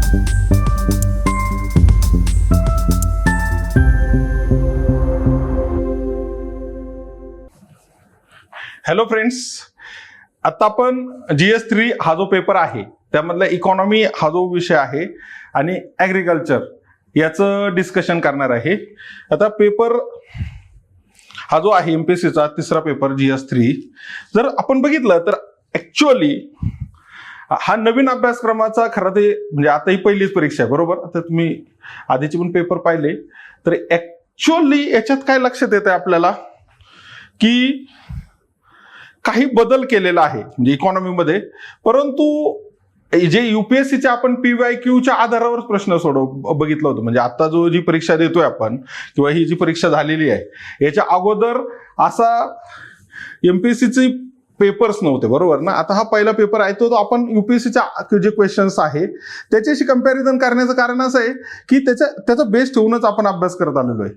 Hello friends, आता आपण GS3 हा जो पेपर आहे त्यामधला इकॉनॉमी हा जो विषय आहे आणि ॲग्रिकल्चर याचं डिस्कशन करणार आहे. आता पेपर हा जो आहे MPSCचा तिसरा पेपर GS3 जर आपण बघितलं तर ॲक्च्युअली हा नवीन अभ्यासक्रमाचा खरं ते म्हणजे आता ही पहिलीच परीक्षा आहे बरोबर. आता तुम्ही आधीचे पण पेपर पाहिले तर ॲक्च्युअली याच्यात काय लक्षात येतं आपल्याला की काही बदल केलेला आहे म्हणजे इकॉनॉमीमध्ये, परंतु जे UPSCच्या आपण PYQच्या आधारावर प्रश्न बघितलं होतं. म्हणजे आता जी परीक्षा देतोय आपण किंवा ही जी परीक्षा झालेली आहे याच्या अगोदर असा MPSCचे पेपर्स नव्हते बरोबर ना. आता हा पहिला पेपर आहे तो आपण UPSCच्या जे क्वेश्चन्स आहे त्याच्याशी कंपॅरिझन करण्याचं कारण असं आहे की त्याचा बेस ठेवूनच आपण अभ्यास करत आलेलो आहे.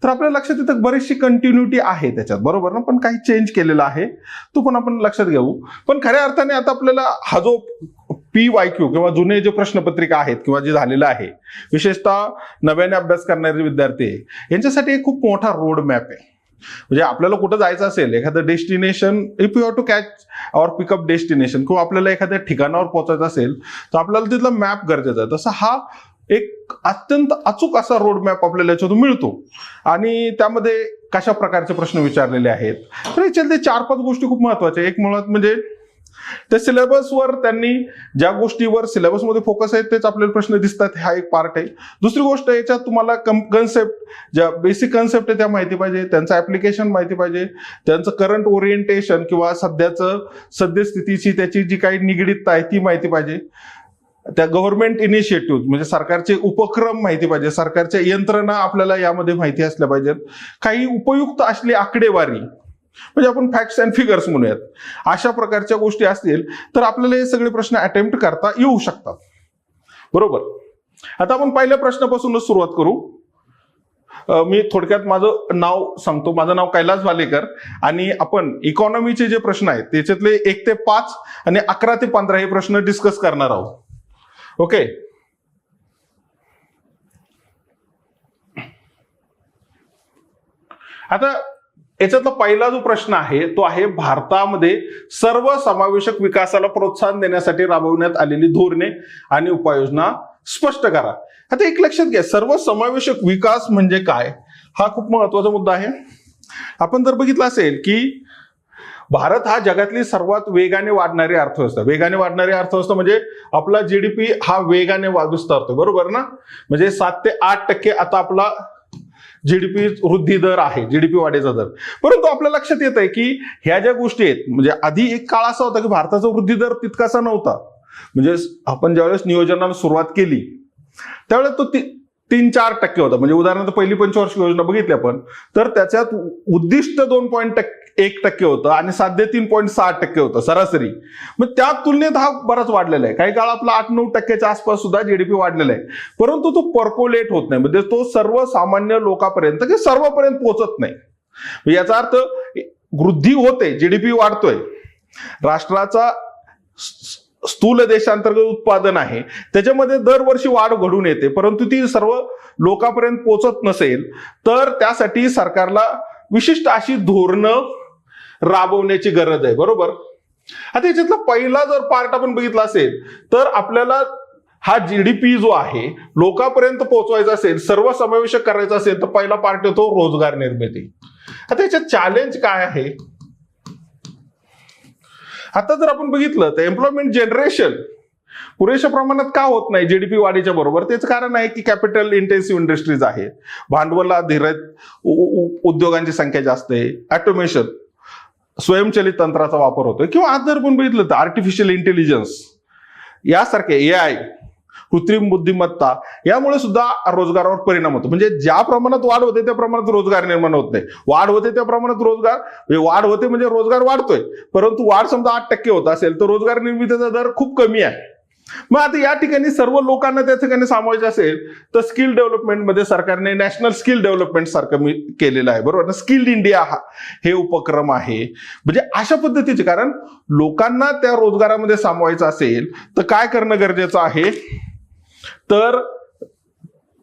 तर आपल्या लक्षात येतं बरीचशी कंटिन्युटी आहे त्याच्यात बरोबर ना, पण काही चेंज केलेला आहे तो पण आपण लक्षात घेऊ. पण खऱ्या अर्थाने आता आपल्याला हा जो PYQ किंवा जुने जे प्रश्नपत्रिका आहेत किंवा जे झालेलं आहे विशेषतः नव्याने अभ्यास करणारे विद्यार्थी यांच्यासाठी एक खूप मोठा रोड मॅप आहे. म्हणजे आपल्याला कुठं जायचं असेल एखादं destination, if you have to catch or pick up destination किंवा आपल्याला एखाद्या ठिकाणावर पोहोचायचं असेल तर आपल्याला तिथला मॅप गरजेचा आहे. तसा हा एक अत्यंत अचूक असा रोड मॅप आपल्याला याच्यातून मिळतो आणि त्यामध्ये कशा प्रकारचे प्रश्न विचारलेले आहेत. तर याच्यातले 4-5 गोष्टी खूप महत्वाच्या. एक मुळात म्हणजे त्या सिलेबसवर त्यांनी ज्या गोष्टीवर सिलेबसमध्ये फोकस आहे तेच आपल्याला प्रश्न दिसतात, हा एक पार्ट आहे. दुसरी गोष्ट याच्यात तुम्हाला कन्सेप्ट ज्या बेसिक कन्सेप्ट आहे त्या माहिती पाहिजे, त्यांचं ऍप्लिकेशन माहिती पाहिजे, त्यांचं करंट ओरिएंटेशन किंवा सद्यस्थितीची त्याची जी काही निगडीतता आहे ती माहिती पाहिजे. त्या गव्हर्नमेंट इनिशिएटिव्ह म्हणजे सरकारचे उपक्रम माहिती पाहिजे, सरकारच्या यंत्रणा आपल्याला यामध्ये माहिती असल्या पाहिजेत. काही उपयुक्त असली आकडेवारी म्हणजे आपण फॅक्ट्स अँड फिगर्स म्हणूयात, अशा प्रकारच्या गोष्टी असतील तर आपल्याला हे सगळे प्रश्न अटेम्प्ट करता येऊ शकतात बरोबर. आता आपण पहिल्या प्रश्नापासूनच सुरुवात करू. मी थोडक्यात माझं नाव सांगतो. माझं नाव कैलास वालेकर आणि आपण इकॉनॉमीचे जे प्रश्न आहेत त्याच्यातले 1 ते 5 आणि 11 ते 15 हे प्रश्न डिस्कस करणार आहोत. ओके. आता याच्यातला पहिला जो प्रश्न आहे तो आहे भारतामध्ये सर्वसमावेशक विकासाला प्रोत्साहन देण्यासाठी राबवण्यात आलेली धोरणे आणि उपाययोजना स्पष्ट करा. आता एक लक्षात घ्या, सर्वसमावेशक विकास म्हणजे काय हा खूप महत्वाचा मुद्दा आहे. आपण जर बघितलं असेल की भारत हा जगातली सर्वात वेगाने वाढणारी अर्थव्यवस्था म्हणजे आपला GDP हा वेगाने विस्तारतो बरोबर ना. म्हणजे 7 ते 8% आता आपला GDP वृद्धी दर आहे, GDP वाढीचा दर. परंतु आपल्या लक्षात येत आहे की ह्या ज्या गोष्टी आहेत म्हणजे आधी एक काळ असा होता की भारताचा वृद्धी दर तितकासा नव्हता. म्हणजे आपण ज्यावेळेस नियोजनाला सुरुवात केली त्यावेळेस तो 3-4% होता. म्हणजे उदाहरणार्थ पहिली पंचवार्षिक योजना बघितली आपण तर त्याच्यात उद्दिष्ट 2.1% होतं आणि साध्य 3.6% होतं सरासरी. मग त्या तुलनेत हा बराच वाढलेला आहे. काही काळ आपला 8-9% आसपास सुद्धा GDP वाढलेला आहे, परंतु तो पर्कोलेट होत नाही. म्हणजे तो सर्वसामान्य लोकांपर्यंत किंवा सर्वपर्यंत पोहोचत नाही. याचा अर्थ वृद्धी होते, GDP वाढतोय, राष्ट्राचा स्थूल देशांतर्गत उत्पादन आहे त्याच्यामध्ये दरवर्षी वाढ घडून येते, परंतु ती सर्व लोकांपर्यंत पोहोचत नसेल तर त्यासाठी सरकारला विशिष्ट अशी धोरणं राबवण्याची गरज आहे बरोबर. आता याच्यातला पहिला जर पार्ट आपण बघितला असेल तर आपल्याला हा GDP जो आहे लोकांपर्यंत पोहोचवायचा असेल, सर्वसमावेशक करायचा असेल तर पहिला पार्ट येतो रोजगार निर्मिती. आता याच्यात चॅलेंज काय आहे. आता जर आपण बघितलं तर एम्प्लॉयमेंट जनरेशन पुरेशा प्रमाणात का होत नाही GDP वाढीच्या बरोबर. त्याचं कारण आहे की कॅपिटल इंटेन्सिव्ह इंडस्ट्रीज आहेत, भांडवलाधारित उद्योगांची संख्या जास्त आहे, ऑटोमेशन स्वयंचलित तंत्राचा वापर होतोय किंवा आज जर आपण बघितलं तर आर्टिफिशियल इंटेलिजन्स यासारखे AI कृत्रिम बुद्धिमत्ता यामुळे सुद्धा रोजगारावर परिणाम होतो. म्हणजे ज्या प्रमाणात वाढ होते त्या प्रमाणात रोजगार निर्माण होत नाही, वाढ होते त्या प्रमाणात वाढ होते म्हणजे रोजगार वाढतोय, परंतु वाढ समजा 8% होत असेल तर रोजगार निर्मितीचा दर खूप कमी आहे. मग आता या ठिकाणी सर्व लोकांना त्या ठिकाणी सामावायचं असेल तर स्किल डेव्हलपमेंटमध्ये सरकारने नॅशनल स्किल डेव्हलपमेंट सारखं केलेलं आहे बरोबर ना. स्किल्ड इंडिया हे उपक्रम आहे. म्हणजे अशा पद्धतीचे, कारण लोकांना त्या रोजगारामध्ये सामावायचं असेल तर काय करणं गरजेचं आहे तर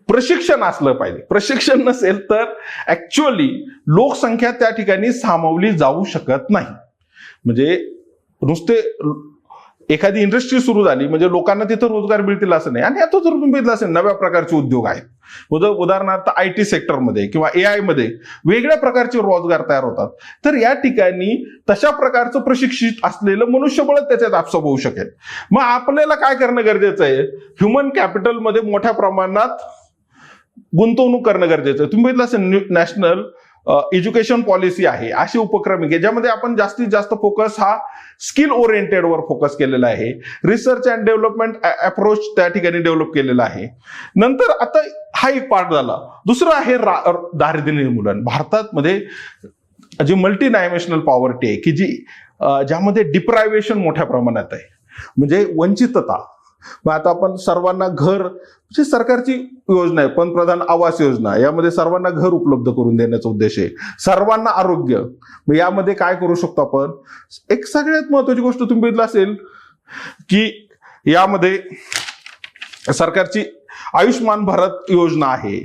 प्रशिक्षण असलं पाहिजे. प्रशिक्षण नसेल तर ऍक्च्युअली लोकसंख्या त्या ठिकाणी सामावली जाऊ शकत नाही. म्हणजे नुसते एखादी इंडस्ट्री सुरू झाली म्हणजे लोकांना तिथं रोजगार मिळतील असं नाही. आणि आता जर तुम्ही बघितलं असेल नव्या प्रकारचे उद्योग आहेत. उदाहरणार्थ IT सेक्टरमध्ये किंवा AI मध्ये वेगळ्या प्रकारचे रोजगार तयार होतात. तर या ठिकाणी तशा प्रकारचं प्रशिक्षित असलेलं मनुष्यबळ त्याच्यात आपसाप होऊ शकेल. मग आपल्याला काय करणं गरजेचं आहे? ह्युमन कॅपिटलमध्ये मोठ्या प्रमाणात गुंतवणूक करणं गरजेचं आहे. तुम्ही बघितलं असेल नॅशनल एज्युकेशन पॉलिसी आहे, असे उपक्रम आहे ज्यामध्ये आपण जास्तीत जास्त फोकस हा स्किल ओरिएंटेड वर फोकस केलेला आहे. रिसर्च अँड डेव्हलपमेंट अप्रोच त्या ठिकाणी डेव्हलप केलेला आहे. नंतर आता हा एक पार्ट झाला. दुसरं आहे दारिद्र्य निर्मूलन. भारतामध्ये जी मल्टी डायमेन्शनल पॉवर्टी आहे की ज्यामध्ये डिप्रायव्हेशन मोठ्या प्रमाणात आहे, म्हणजे वंचितता. मग आता आपण सर्वांना घर, म्हणजे सरकारची योजना आहे पंतप्रधान आवास योजना, यामध्ये सर्वांना घर उपलब्ध करून देण्याचा उद्देश आहे. सर्वांना आरोग्य, मग यामध्ये काय करू शकतो आपण? एक सगळ्यात महत्वाची गोष्ट तुम्ही बघितलं असेल की यामध्ये सरकारची आयुष्मान भारत योजना आहे.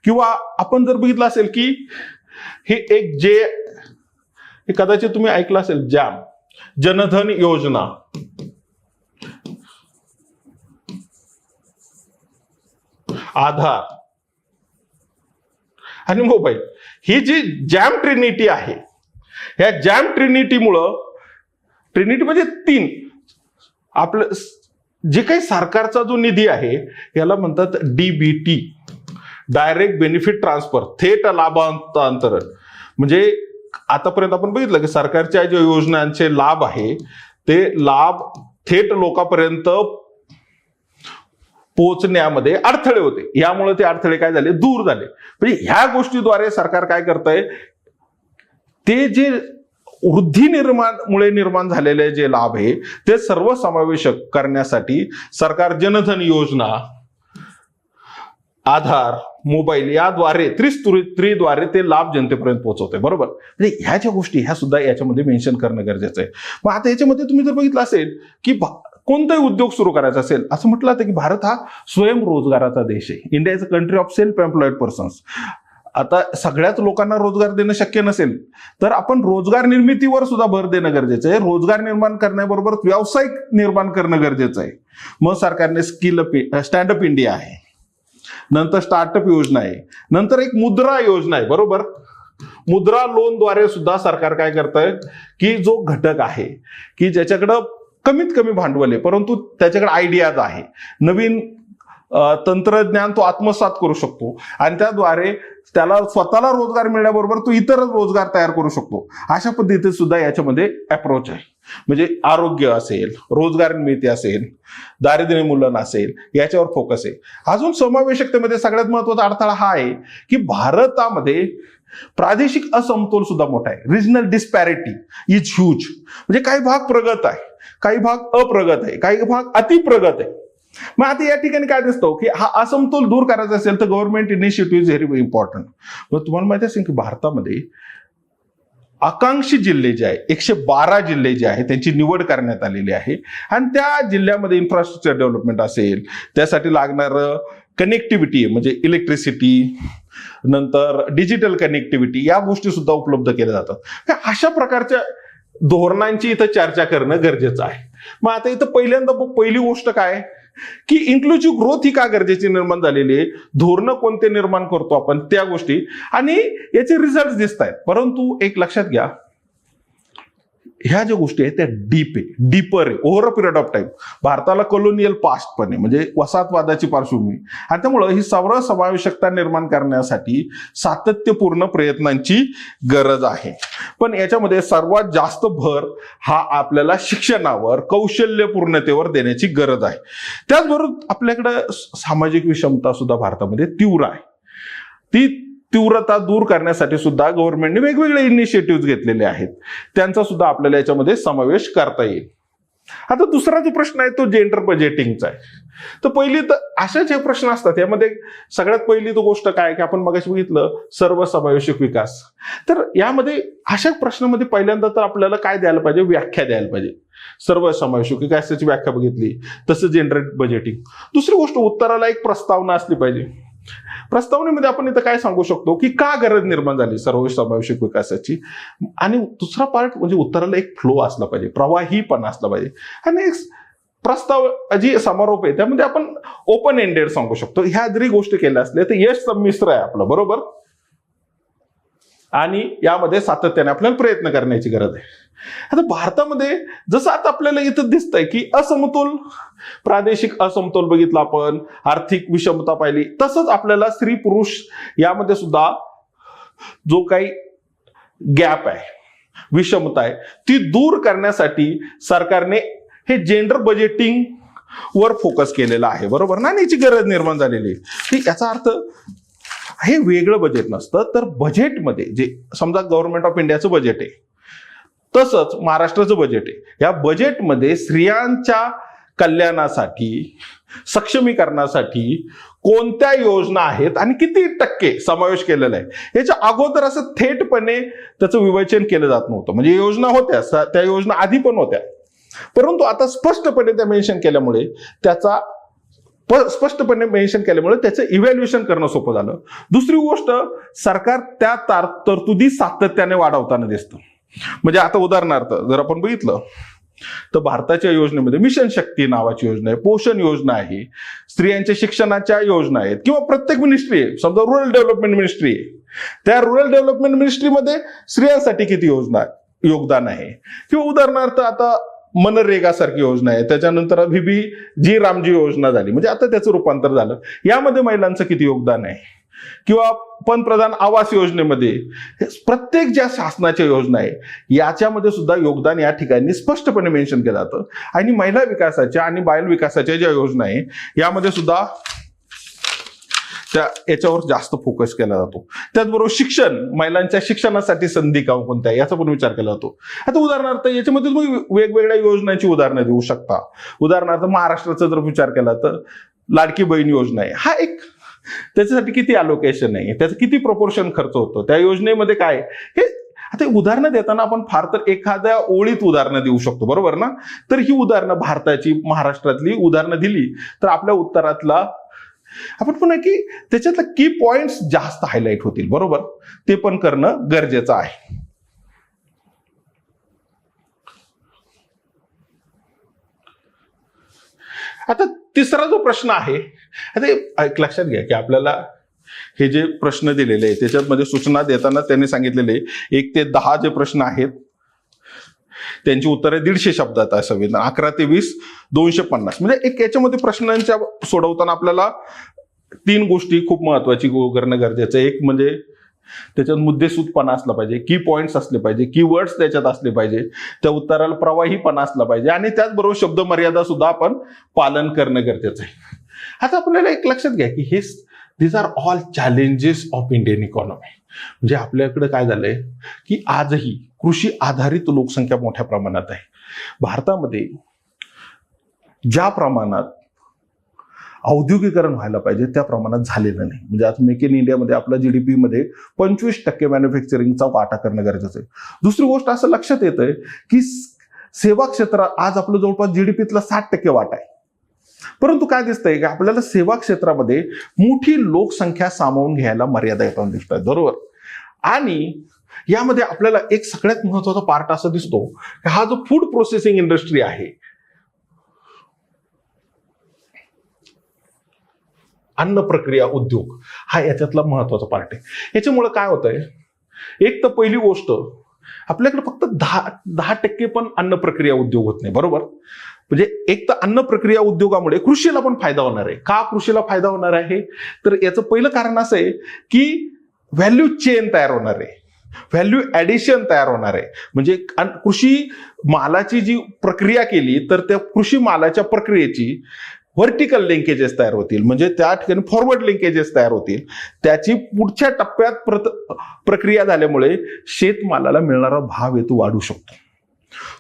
किंवा आपण जर बघितलं असेल की हे कदाचित तुम्ही ऐकलं असेल जनधन योजना. आधार आणि मोबाईल, ही जी जॅम ट्रिनिटी आहे, या जॅम ट्रिनिटीमुळं, ट्रिनिटी म्हणजे 3, आपलं जे काही सरकारचा जो निधी आहे याला म्हणतात DBT, डायरेक्ट बेनिफिट ट्रान्सफर, थेट लाभांतरण. म्हणजे आतापर्यंत आपण बघितलं की सरकारच्या ज्या योजनांचे लाभ आहे ते लाभ थेट लोकांपर्यंत पोहोचण्यामध्ये अडथळे होते. यामुळे ते अडथळे काय झाले? दूर झाले. म्हणजे ह्या गोष्टीद्वारे सरकार काय करतंय, ते जे वृद्धी मुळे निर्माण झालेले जे लाभ आहे ते सर्वसमावेशक करण्यासाठी सरकार जनधन योजना, आधार, मोबाईल याद्वारे त्रिस्तरीद्वारे ते लाभ जनतेपर्यंत पोहोचवते. बरोबर? म्हणजे ह्या ज्या गोष्टी ह्या सुद्धा याच्यामध्ये मेन्शन करणं गरजेचं आहे. मग आता याच्यामध्ये तुम्ही जर बघितलं असेल की कोणताही उद्योग सुरू करायचा असेल, असं म्हटलं जातं की भारत हा स्वयंरोजगाराचा देश आहे. India is a country of self employed persons. आता सगळ्याच लोकांना रोजगार देणं शक्य नसेल तर आपण रोजगार निर्मितीवर सुद्धा भर देणं गरजेचं आहे. रोजगार निर्माण करण्याबरोबर व्यावसायिक निर्माण करणं गरजेचं आहे. मग सरकारने स्टँडअप इंडिया आहे, नंतर स्टार्टअप योजना आहे, नंतर एक मुद्रा योजना आहे. बरोबर? मुद्रा लोनद्वारे सुद्धा सरकार काय करतंय की जो घटक आहे की ज्याच्याकडं कमीत कमी भांडवल आहे परंतु त्याच्याकडे आयडियाज आहे, नवीन तंत्रज्ञान तो आत्मसात करू शकतो आणि त्याद्वारे त्याला स्वतःला रोजगार मिळण्याबरोबर तो इतर रोजगार तयार करू शकतो. अशा पद्धतीने सुद्धा याच्यामध्ये अप्रोच आहे. म्हणजे आरोग्य असेल, रोजगार निर्मिती असेल, दारिद्र्य निर्मूलन असेल, याच्यावर फोकस आहे. अजून समावेशकतेमध्ये सगळ्यात महत्वाचा अडथळा हा आहे की भारतामध्ये प्रादेशिक असमतोल सुद्धा मोठा आहे. Regional डिस्पॅरिटी is huge. म्हणजे काही भाग प्रगत आहे, काही भाग अप्रगत आहे, काही भाग अतिप्रगत आहे. मग आता या ठिकाणी काय दिसतं की हा असमतोल दूर करायचा असेल तर government initiative is very important. मग तुम्हाला माहिती असेल की भारतामध्ये आकांक्षी जिल्हे जे आहे 112 जिल्हे जे आहे त्यांची निवड करण्यात आलेली आहे आणि त्या जिल्ह्यामध्ये इन्फ्रास्ट्रक्चर डेव्हलपमेंट असेल, त्यासाठी लागणारं कनेक्टिव्हिटी म्हणजे इलेक्ट्रिसिटी, नंतर डिजिटल कनेक्टिव्हिटी, या गोष्टी सुद्धा उपलब्ध केल्या जातात. अशा प्रकारच्या धोरणांची इथं चर्चा करणं गरजेचं आहे. मग आता इथं पहिली गोष्ट काय की इन्क्लुझिव्ह ग्रोथ ही का गरजेची निर्माण झालेली आहे, धोरणं कोणते निर्माण करतो आपण त्या गोष्टी आणि याचे रिझल्ट दिसत आहेत. परंतु एक लक्षात घ्या, ह्या ज्या गोष्टी आहेत त्या डीपर आहे over a period of time. भारताला कॉलोनियल पास्ट पण आहे, म्हणजे वसाहतवादाची पार्श्वभूमी, आणि त्यामुळं ही सर्वसमावेशकता निर्माण करण्यासाठी सातत्यपूर्ण प्रयत्नांची गरज आहे. पण याच्यामध्ये सर्वात जास्त भर हा आपल्याला शिक्षणावर, कौशल्यपूर्णतेवर देण्याची गरज आहे. त्याचबरोबर आपल्याकडे सामाजिक विषमता सुद्धा भारतामध्ये तीव्र आहे. ती तीव्रता दूर करण्यासाठी सुद्धा गव्हर्नमेंटने वेगवेगळे इनिशिएटिव्ह घेतलेले आहेत, त्यांचा सुद्धा आपल्याला याच्यामध्ये समावेश करता येईल. आता दुसरा जो प्रश्न आहे तो जेंडर बजेटिंगचा आहे. तर पहिली तर अशा जे प्रश्न असतात यामध्ये सगळ्यात पहिली तो गोष्ट काय की आपण मगाशी बघितलं सर्वसमावेशक विकास. तर यामध्ये अशा प्रश्नामध्ये पहिल्यांदा तर आपल्याला काय द्यायला पाहिजे, व्याख्या द्यायला पाहिजे. सर्वसमावेशक विकासाची व्याख्या बघितली, तसं जनरेट बजेटिंग. दुसरी गोष्ट, उत्तराला एक प्रस्तावना असली पाहिजे. प्रस्तावनेमध्ये आपण इथं काय सांगू शकतो की का गरज निर्माण झाली सर्वसमावेशक विकासाची, आणि दुसरा पार्ट म्हणजे उत्तराला एक फ्लो असला पाहिजे, प्रवाहीपणा असला पाहिजे. आणि एक प्रस्ताव जी समारोप आहे त्यामध्ये आपण ओपन एंडेड सांगू शकतो. ह्या जरी गोष्टी केल्या असल्या तर यश संमिश्र आहे आपलं, बरोबर. आणि यामध्ये सातत्याने आपल्याला प्रयत्न करण्याची गरज आहे. आता भारतामध्ये जसं आता आपल्याला इथं दिसतंय की असमतोल, प्रादेशिक असमतोल बघितला आपण, आर्थिक विषमता पाहिली, तसंच आपल्याला स्त्री पुरुष यामध्ये सुद्धा जो काही गॅप आहे, विषमता आहे, ती दूर करण्यासाठी सरकारने हे जेंडर बजेटिंग वर फोकस केलेला आहे, बरोबर ना. आणि याची गरज निर्माण झालेली आहे. याचा अर्थ हे वेगळं बजेट नसतं, तर बजेटमध्ये जे समजा गव्हर्नमेंट ऑफ इंडियाचं बजेट आहे, तसंच महाराष्ट्राचं बजेट आहे. या बजेटमध्ये स्त्रियांच्या कल्याणासाठी, सक्षमीकरणासाठी कोणत्या योजना आहेत आणि किती टक्के समावेश केलेला आहे, याच्या अगोदर असं थेटपणे त्याचं विवेचन केलं जात नव्हतं. म्हणजे योजना होत्या, त्या योजना आधी पण होत्या, परंतु आता स्पष्टपणे त्या मेन्शन केल्यामुळे त्याचं इव्हॅल्युएशन करणं सोपं झालं. दुसरी गोष्ट, सरकार त्या तरतुदी सातत्याने वाढवताना दिसतं. म्हणजे आता उदाहरणार्थ जर आपण बघितलं तर भारताच्या योजनेमध्ये मिशन शक्ती नावाची योजना आहे, पोषण योजना आहे, स्त्रियांच्या शिक्षणाच्या योजना आहेत, किंवा प्रत्येक मिनिस्ट्री आहे. समजा रूरल डेव्हलपमेंट मिनिस्ट्री आहे, त्या रूरल डेव्हलपमेंट मिनिस्ट्रीमध्ये स्त्रियांसाठी किती योगदान आहे. किंवा उदाहरणार्थ आता मनरेगा सारखी योजना आहे, त्याच्यानंतर VB जी रामजी योजना झाली, म्हणजे आता त्याचं रूपांतर झालं, यामध्ये महिलांचं किती योगदान आहे. किंवा पंतप्रधान आवास योजनेमध्ये प्रत्येक ज्या शासनाच्या योजना आहे याच्यामध्ये सुद्धा योगदान या ठिकाणी स्पष्टपणे मेन्शन केलं जातं. आणि महिला विकासाच्या आणि बाल विकासाच्या ज्या योजना आहे यामध्ये सुद्धा याच्यावर जास्त फोकस केला जातो. त्याचबरोबर शिक्षण, महिलांच्या शिक्षणासाठी संधी कोणत्या याचा पण विचार केला जातो. आता उदाहरणार्थ याच्यामध्ये तुम्ही वेगवेगळ्या योजनांची उदाहरणं देऊ शकता. उदाहरणार्थ महाराष्ट्राचा जर विचार केला तर लाडकी बहीण योजना आहे, हा एक, त्याच्यासाठी किती अलोकेशन आहे, त्याचं किती प्रपोर्शन खर्च होतो, त्या योजनेमध्ये काय, हे आता उदाहरणं देताना आपण फार तर एखाद्या ओळीत उदाहरणं देऊ शकतो, बरोबर ना. तर ही उदाहरणं भारताची, महाराष्ट्रातली उदाहरणं दिली तर आपल्या उत्तरातला आपण पुन्हा की त्याच्यातला की पॉइंट्स जास्त हायलाइट होतील, बरोबर. ते पण करणं गरजेचं आहे. आता तिसरा जो प्रश्न आहे, आता एक लक्षात घ्या की आपल्याला हे जे प्रश्न दिलेले आहे त्याच्यामध्ये सूचना देताना त्यांनी सांगितलेले 1 ते 10 जे प्रश्न आहेत त्यांची उत्तरे 150 शब्दात आहे. संविधान 11 ते 20 250. म्हणजे एक याच्यामध्ये प्रश्नांच्या सोडवताना आपल्याला 3 गोष्टी खूप महत्वाची करणं गरजेचं आहे. एक म्हणजे त्याच्यात मुद्देसूदपणा असला पाहिजे, की पॉइंट्स असले पाहिजे, कीवर्ड्स त्याच्यात असले पाहिजे, त्या उत्तराला प्रवाहीपणा असला पाहिजे, आणि त्याचबरोबर शब्द मर्यादा सुद्धा आपण पालन करणं गरजेचं आहे. आता आपल्याला एक लक्षात घ्या की हे these are all challenges of Indian economy. म्हणजे आपल्याकडे काय झालंय की आजही कृषी आधारित लोकसंख्या मोठ्या प्रमाणात आहे. भारतामध्ये ज्या प्रमाणात औद्योगिकरण व्हायला पाहिजे त्या प्रमाणात झालेलं नाही. म्हणजे आज मेक इन इंडियामध्ये आपला GDP मध्ये 25% मॅन्युफॅक्चरिंगचा वाटा करणं गरजेचं आहे. दुसरी गोष्ट असं लक्षात येतंय की सेवा क्षेत्रात आज आपलं जवळपास GDPतला 60% वाटा आहे. परंतु काय दिसतंय की आपल्याला सेवा क्षेत्रामध्ये मोठी लोकसंख्या सामावून घ्यायला मर्यादा येताना दिसत आहेत, बरोबर. आणि यामध्ये आपल्याला एक सगळ्यात महत्वाचा पार्ट असा दिसतो की हा जो फूड प्रोसेसिंग इंडस्ट्री आहे, अन्न प्रक्रिया उद्योग, हा याच्यातला महत्वाचा पार्ट आहे. याच्यामुळे काय होतंय, एक तर पहिली गोष्ट आपल्याकडे फक्त 10% पण अन्न प्रक्रिया उद्योग होत नाही, बरोबर. म्हणजे एक तर अन्न प्रक्रिया उद्योगामुळे कृषीला पण फायदा होणार आहे. का कृषीला फायदा होणार आहे, तर याचं पहिलं कारण असं आहे की व्हॅल्यू चेन तयार होणार आहे, व्हॅल्यू ऍडिशन तयार होणार आहे. म्हणजे कृषी मालाची जी प्रक्रिया केली तर त्या कृषी मालाच्या प्रक्रियेची व्हर्टिकल लिंकेजेस तयार होतील, म्हणजे त्या ठिकाणी फॉरवर्ड लिंकेजेस तयार होतील. त्याची पुढच्या टप्प्यात प्रक्रिया झाल्यामुळे शेतमालाला मिळणारा भाव येतो वाढू शकतो.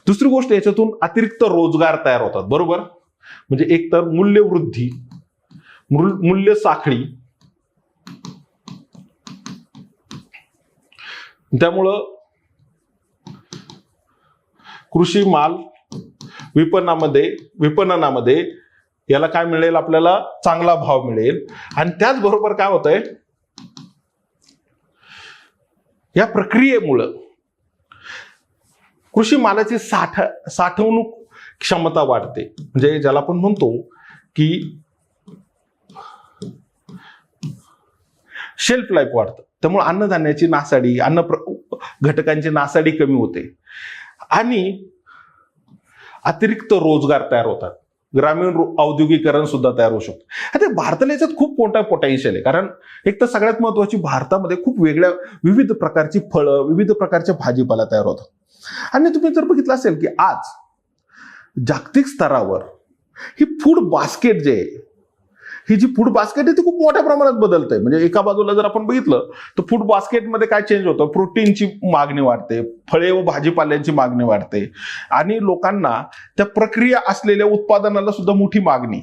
दुसरी गोष्ट, याच्यातून अतिरिक्त रोजगार तयार होतात, बरोबर. म्हणजे एक तर मूल्यवृद्धी, मूल्य साखळी, त्यामुळं कृषी माल विपणनामध्ये याला काय मिळेल, आपल्याला चांगला भाव मिळेल. आणि त्याचबरोबर काय होतंय, या प्रक्रियेमुळं कृषी मालाची साठवणूक क्षमता वाढते. म्हणजे ज्याला आपण म्हणतो की शेल्फ लाईफ वाढतं. त्यामुळे अन्नधान्याची नासाडी, घटकांची नासाडी कमी होते आणि अतिरिक्त रोजगार तयार होतात. ग्रामीण औद्योगिकरण सुद्धा तयार होऊ शकतं. आता भारताला याच्यात खूप मोठा पोटेन्शियल आहे. कारण एक तर सगळ्यात महत्वाची, भारतामध्ये खूप विविध प्रकारची फळं, विविध प्रकारच्या भाजीपाला तयार होतात. आणि तुम्ही जर बघितलं असेल की आज जागतिक स्तरावर ही फूड बास्केट जे आहे, ही जी फूड बास्केट आहे ती खूप मोठ्या प्रमाणात बदलत आहे. म्हणजे एका बाजूला जर आपण बघितलं तर फूड बास्केटमध्ये काय चेंज होतं, प्रोटीनची मागणी वाढते, फळे व भाजीपाल्यांची मागणी वाढते आणि लोकांना त्या प्रक्रिया असलेल्या उत्पादनाला सुद्धा मोठी मागणी.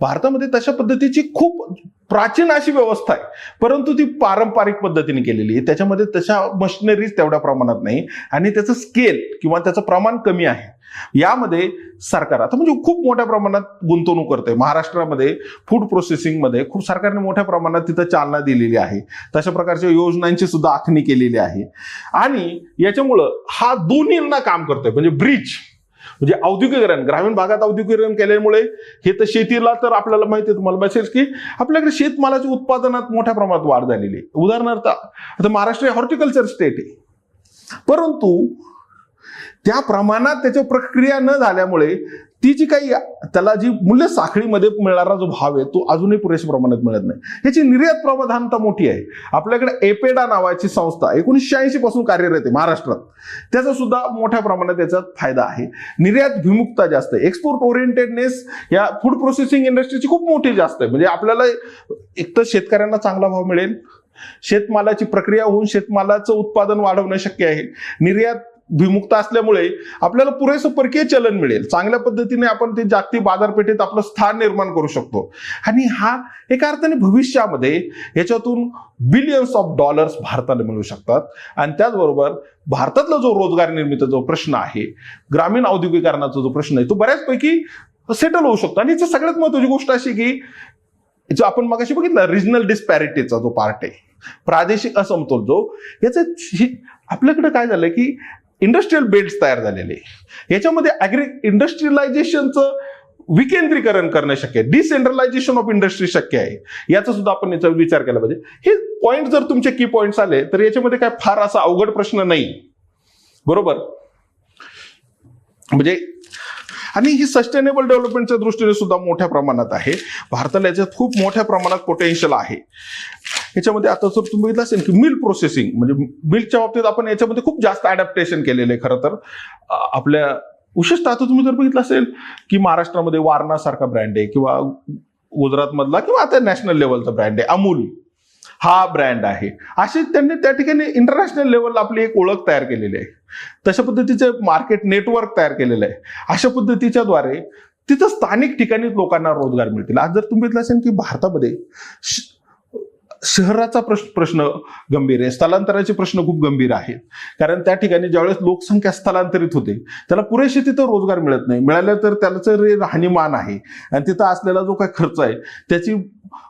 भारतामध्ये तशा पद्धतीची खूप प्राचीन अशी व्यवस्था आहे, परंतु ती पारंपरिक पद्धतीने केलेली आहे. त्याच्यामध्ये तशा मशिनरीज तेवढ्या प्रमाणात नाही आणि त्याचं स्केल किंवा त्याचं प्रमाण कमी आहे. यामध्ये सरकार आता म्हणजे खूप मोठ्या प्रमाणात गुंतवणूक करते. महाराष्ट्रामध्ये फूड प्रोसेसिंगमध्ये खूप सरकारने मोठ्या प्रमाणात तिथं चालना दिलेली आहे. तशा प्रकारच्या योजनांची सुद्धा आखणी केलेली आहे आणि याच्यामुळं हा दोन्हींना काम करतोय. म्हणजे ब्रिज, म्हणजे औद्योगिकरण, ग्रामीण भागात औद्योगिकरण केल्यामुळे हे तर शेतीला तर आपल्याला माहिती आहे, तुम्हाला माहिती की आपल्याकडे शेतमालाच्या उत्पादनात मोठ्या प्रमाणात वाढ झालेली आहे. उदाहरणार्थ आता महाराष्ट्र हॉर्टिकल्चर स्टेट आहे, परंतु त्या प्रमाणात त्याच्या प्रक्रिया न झाल्यामुळे ती जी काही त्याला जी मूल्य साखळीमध्ये मिळणारा जो भाव आहे तो अजूनही पुरेशा प्रमाणात मिळत नाही. याची निर्यात प्रधानता मोठी आहे. आपल्याकडे एपेडा नावाची संस्था 1986 पासून कार्यरत आहे महाराष्ट्रात. त्याचा सुद्धा मोठ्या प्रमाणात त्याचा फायदा आहे. निर्यात भिमुखता जास्त आहे. एक्सपोर्ट ओरिएंटेडनेस या फूड प्रोसेसिंग इंडस्ट्रीची खूप मोठी जास्त आहे. म्हणजे आपल्याला एक तर शेतकऱ्यांना चांगला भाव मिळेल, शेतमालाची प्रक्रिया होऊन शेतमालाचं उत्पादन वाढवणं शक्य आहे. निर्यात भिमुखता असल्यामुळे आपल्याला पुरेसं परकीय चलन मिळेल. चांगल्या पद्धतीने आपण ते जागतिक बाजारपेठेत आपलं स्थान निर्माण करू शकतो आणि हा एका अर्थाने भविष्यामध्ये याच्यातून बिलियन्स ऑफ डॉलर्स भारताला मिळू शकतात. आणि त्याचबरोबर भारतातला जो रोजगार निर्मितीचा जो प्रश्न आहे, ग्रामीण औद्योगिकरणाचा जो प्रश्न आहे, तो बऱ्याचपैकी सेटल होऊ शकतो. आणि याची सगळ्यात महत्वाची गोष्ट अशी की जो आपण मगाशी बघितलं रिजनल डिस्पॅरिटीचा जो पार्ट आहे, प्रादेशिक असमतोल, जो याचं आपल्याकडे काय झालं की इंडस्ट्रियल बेल्ट तयार झालेले, याच्यामध्ये इंडस्ट्रियलायझेशनचं विकेंद्रीकरण करणं शक्य आहे, डिसेंट्रलायझेशन ऑफ इंडस्ट्री शक्य आहे. याचा सुद्धा आपण याचा विचार केला पाहिजे. हे पॉईंट जर तुमचे की पॉईंट्स आले तर याच्यामध्ये काय फार असा अवघड प्रश्न नाही, बरोबर. म्हणजे आणि ही सस्टेनेबल डेव्हलपमेंटच्या दृष्टीने सुद्धा मोठ्या प्रमाणात आहे. भारताला याच्यात खूप मोठ्या प्रमाणात पोटेन्शियल आहे. याच्यामध्ये आता जर तुम्ही बघितलं असेल की मिल्क प्रोसेसिंग, म्हणजे मिल्कच्या बाबतीत आपण याच्यामध्ये खूप जास्त अडॅप्टेशन केलेलं आहे. खरं तर आपल्या विशेषतः आता तुम्ही जर बघितलं असेल की महाराष्ट्रामध्ये वारणा सारखा ब्रँड आहे किंवा गुजरातमधला किंवा आता नॅशनल लेवलचा ब्रँड आहे अमूल, हा ब्रँड आहे. असे त्यांनी त्या ठिकाणी इंटरनॅशनल लेवलला आपली एक ओळख तयार केलेली आहे. तशा पद्धतीचं मार्केट नेटवर्क तयार केलेलं आहे. अशा पद्धतीच्या द्वारे तिथं स्थानिक ठिकाणी लोकांना रोजगार मिळतील. आज जर तुम्ही बघितलं असेल की भारतामध्ये शहराचा प्रश्न गंभीर आहे, स्थलांतराचे प्रश्न खूप गंभीर आहेत. कारण त्या ठिकाणी ज्यावेळेस लोकसंख्या स्थलांतरित होते त्याला पुरेसे तिथं रोजगार मिळत नाही. मिळालं तर त्याचं राहणीमान आहे आणि तिथं असलेला जो काही खर्च आहे त्याची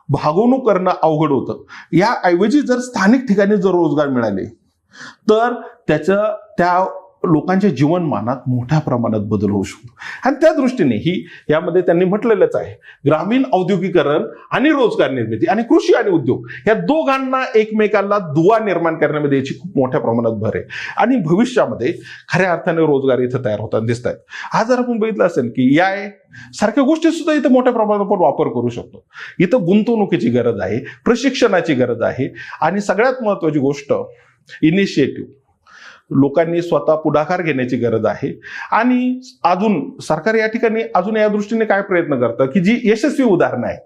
भागवणूक करणं अवघड होतं. या ऐवजी जर स्थानिक ठिकाणी जर रोजगार मिळाले तर त्या लोकांच्या जीवनमानात मोठ्या प्रमाणात बदल होऊ शकतो. आणि त्या दृष्टीने ही यामध्ये त्यांनी म्हटलेलंच आहे, ग्रामीण औद्योगिकरण आणि रोजगार निर्मिती आणि कृषी आणि उद्योग या दोघांना एकमेकांना दुवा निर्माण करण्यामध्ये याची खूप मोठ्या प्रमाणात भर आहे. आणि भविष्यामध्ये खऱ्या अर्थाने रोजगार इथं तयार होताना दिसत आहेत. आज जर आपण बघितलं असेल की या सारख्या गोष्टी सुद्धा इथं मोठ्या प्रमाणात आपण वापर करू शकतो. इथं गुंतवणुकीची गरज आहे, प्रशिक्षणाची गरज आहे आणि सगळ्यात महत्वाची गोष्ट इनिशिएटिव्ह, लोकांनी स्वतः पुढाकार घेण्याची गरज आहे. आणि अजून सरकार या ठिकाणी अजून या दृष्टीने काय प्रयत्न करतं की जी यशस्वी उदाहरणं आहेत,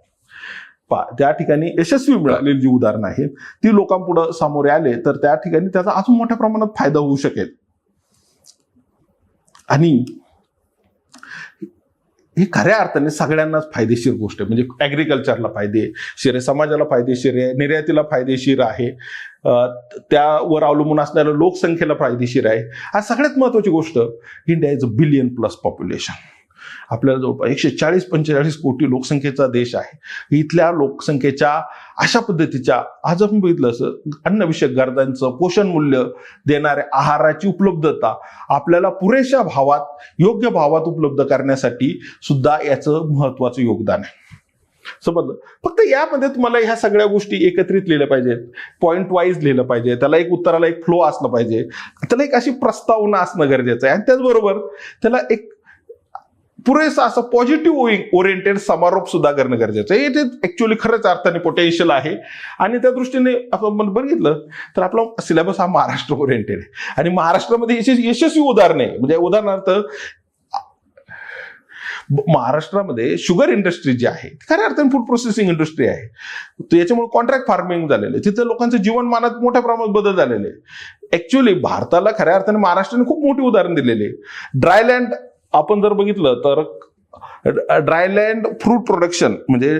त्या ठिकाणी यशस्वी मिळालेली जी उदाहरणं आहेत ती लोकांपुढे सामोरे आले तर त्या ठिकाणी त्याचा अजून मोठ्या प्रमाणात फायदा होऊ शकेल. आणि ही खऱ्या अर्थाने सगळ्यांनाच फायदेशीर गोष्ट आहे. म्हणजे ॲग्रिकल्चरला फायदेशीर आहे, समाजाला फायदेशीर आहे, निर्यातीला फायदेशीर आहे, त्यावर अवलंबून असणाऱ्या लोकसंख्येला फायदेशीर आहे. आज सगळ्यात महत्वाची गोष्ट, India is a billion plus population. आपल्याला जवळपास 140-45 कोटी लोकसंख्येचा देश आहे. इथल्या लोकसंख्येच्या अशा पद्धतीच्या आज आपण बघितलं असं अन्नविषयक गरजांचं पोषण मूल्य देणाऱ्या आहाराची उपलब्धता आपल्याला पुरेशा भावात, योग्य भावात उपलब्ध करण्यासाठी सुद्धा याचं महत्वाचं योगदान आहे. समजलं? फक्त यामध्ये तुम्हाला ह्या सगळ्या गोष्टी एकत्रित लिहिल्या पाहिजेत, पॉइंट वाईज लिहिलं पाहिजे, त्याला एक उत्तराला एक फ्लो असलं पाहिजे, त्याला एक अशी प्रस्तावना असणं गरजेचं आहे आणि त्याचबरोबर त्याला एक पुरेसा असं पॉझिटिव्ह ओरिएंटेड समारोप सुद्धा करणं गरजेचं आहे. ते ऍक्च्युअली खरंच अर्थाने पोटेन्शियल आहे आणि त्या दृष्टीने आपण बघितलं तर आपला सिलेबस हा महाराष्ट्र ओरिएंटेड आहे आणि महाराष्ट्रामध्ये यशस्वी उदाहरण आहे. म्हणजे उदाहरणार्थ महाराष्ट्रामध्ये शुगर इंडस्ट्री जी आहे खऱ्या अर्थाने फूड प्रोसेसिंग इंडस्ट्री आहे. याच्यामुळे कॉन्ट्रॅक्ट फार्मिंग झालेलं आहे, तिथं लोकांचं जीवनमानात मोठ्या प्रमाणात बदल झालेले आहे. ऍक्च्युअली भारताला खऱ्या अर्थाने महाराष्ट्राने खूप मोठी उदाहरण दिलेले आहे. ड्रायलँड आपण जर बघितलं तर ड्रायलँड फ्रूट प्रोडक्शन म्हणजे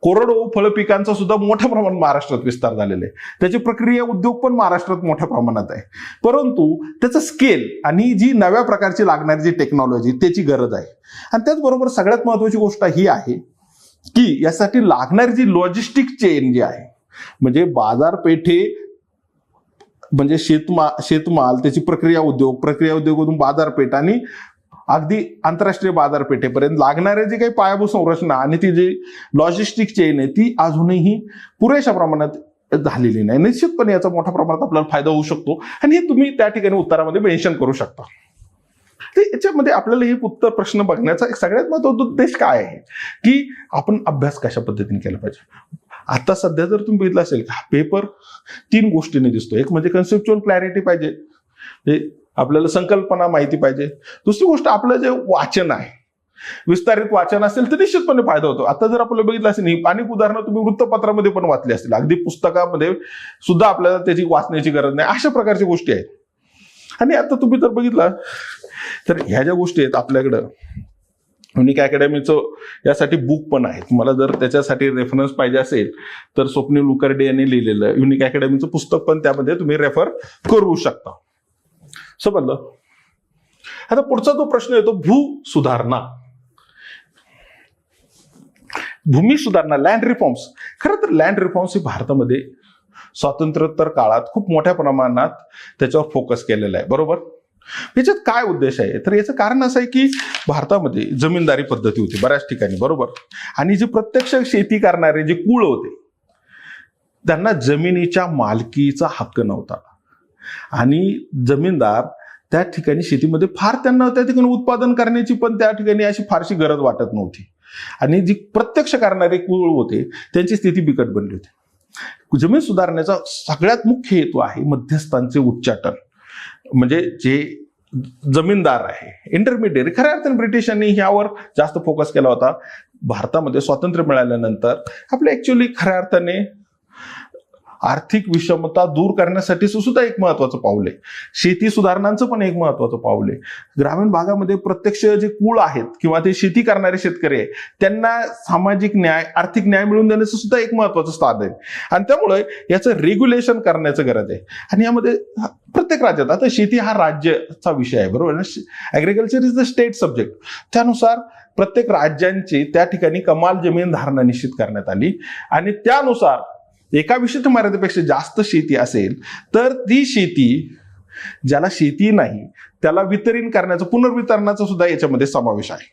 कोरडवाहू फळ पिकांचा सुद्धा मोठ्या प्रमाणात महाराष्ट्रात विस्तार झालेला आहे. त्याची प्रक्रिया उद्योग पण महाराष्ट्रात मोठ्या प्रमाणात आहे. परंतु त्याचं स्केल आणि जी नव्या प्रकारची लागणारी जी टेक्नॉलॉजी त्याची गरज आहे. आणि त्याचबरोबर सगळ्यात महत्वाची गोष्ट ही आहे की यासाठी लागणारी जी लॉजिस्टिक चेन जी आहे म्हणजे बाजारपेठे म्हणजे शेतमाल त्याची प्रक्रिया उद्योगातून बाजारपेठ आणि अगदी आंतरराष्ट्रीय बाजारपेठेपर्यंत लागणारे जे काही पायाभूत संरचना आणि ती जी लॉजिस्टिक चेन आहे ती अजूनही पुरेशा प्रमाणात झालेली नाही. निश्चितपणे याचा मोठ्या प्रमाणात आपल्याला फायदा होऊ शकतो आणि हे तुम्ही त्या ठिकाणी उत्तरामध्ये मेन्शन करू शकता. तर याच्यामध्ये आपल्याला हे उत्तर प्रश्न बघण्याचा एक सगळ्यात महत्त्वाचा उद्देश काय आहे की आपण अभ्यास कशा पद्धतीने केला पाहिजे. आता सध्या जर तुम्ही बघितलं असेल का पेपर 3 गोष्टींनी दिसतो. एक म्हणजे कन्सेप्च्युअल क्लॅरिटी पाहिजे, आपल्याला संकल्पना माहिती पाहिजे. दुसरी गोष्ट आपलं जे वाचन आहे विस्तारित वाचन असेल तर निश्चितपणे फायदा होतो. आता जर आपल्याला बघितलं असेल ही अनेक उदाहरणं तुम्ही वृत्तपत्रामध्ये पण वाचली असतील, अगदी पुस्तकामध्ये सुद्धा आपल्याला त्याची वाचण्याची गरज नाही, अशा प्रकारच्या गोष्टी आहेत. आणि आता तुम्ही जर बघितलं तर ह्या ज्या गोष्टी आहेत आपल्याकडं युनिक अकॅडमीचं यासाठी बुक पण आहे. तुम्हाला जर त्याच्यासाठी रेफरन्स पाहिजे असेल तर स्वप्नील लुकर्डे यांनी लिहिलेलं युनिक अकॅडमीचं पुस्तक पण त्यामध्ये तुम्ही रेफर करू शकता. समजलं? आता पुढचा जो प्रश्न येतो भूमी सुधारणा लँड रिफॉर्म्स. खरं तर लँड रिफॉर्म्स ही भारतामध्ये स्वातंत्र्योत्तर काळात खूप मोठ्या प्रमाणात त्याच्यावर फोकस केलेला आहे. बरोबर? याच्यात काय उद्देश आहे तर याचं कारण असं आहे की भारतामध्ये जमीनदारी पद्धती होती बऱ्याच ठिकाणी. बरोबर? आणि जे प्रत्यक्ष शेती करणारे जे कुळ होते त्यांना जमिनीच्या मालकीचा हक्क नव्हता आणि जमीनदार त्या ठिकाणी शेतीमध्ये फार त्यांना त्या ठिकाणी उत्पादन करण्याची पण त्या ठिकाणी अशी फारशी गरज वाटत नव्हती आणि जी प्रत्यक्ष करणारे कुळ होते त्यांची स्थिती बिकट बनली होती. जमीन सुधारण्याचा सगळ्यात मुख्य हेतू आहे मध्यस्थांचे उच्चाटन. म्हणजे जे जमीनदार आहे इंटरमिडिएट खऱ्या अर्थाने ब्रिटिशांनी ह्यावर जास्त फोकस केला होता. भारतामध्ये स्वातंत्र्य मिळाल्यानंतर आपल्या ऍक्च्युअली खऱ्या अर्थाने आर्थिक विषमता दूर करण्यासाठी सुद्धा एक महत्वाचं पाऊल आहे. शेती सुधारणांचं पण एक महत्वाचं पाऊल आहे. ग्रामीण भागामध्ये प्रत्यक्ष जे कुळ आहेत किंवा ते शेती करणारे शेतकरी आहेत त्यांना सामाजिक न्याय आर्थिक न्याय मिळवून देण्याचं सुद्धा एक महत्वाचं साधन आहे आणि त्यामुळे याचं रेग्युलेशन करण्याचं गरज आहे. आणि यामध्ये प्रत्येक राज्यात आता शेती हा राज्याचा विषय आहे. बरोबर? Agriculture is the state subject. त्यानुसार प्रत्येक राज्यांची त्या ठिकाणी कमाल जमीन धारणा निश्चित करण्यात आली आणि त्यानुसार एका विशिष्ट मर्यादेपेक्षा जास्त शेती असेल तर ती शेती ज्याला शेती नाही त्याला वितरण करण्याचं पुनर्वितरणाचा सुद्धा याच्यामध्ये समावेश आहे.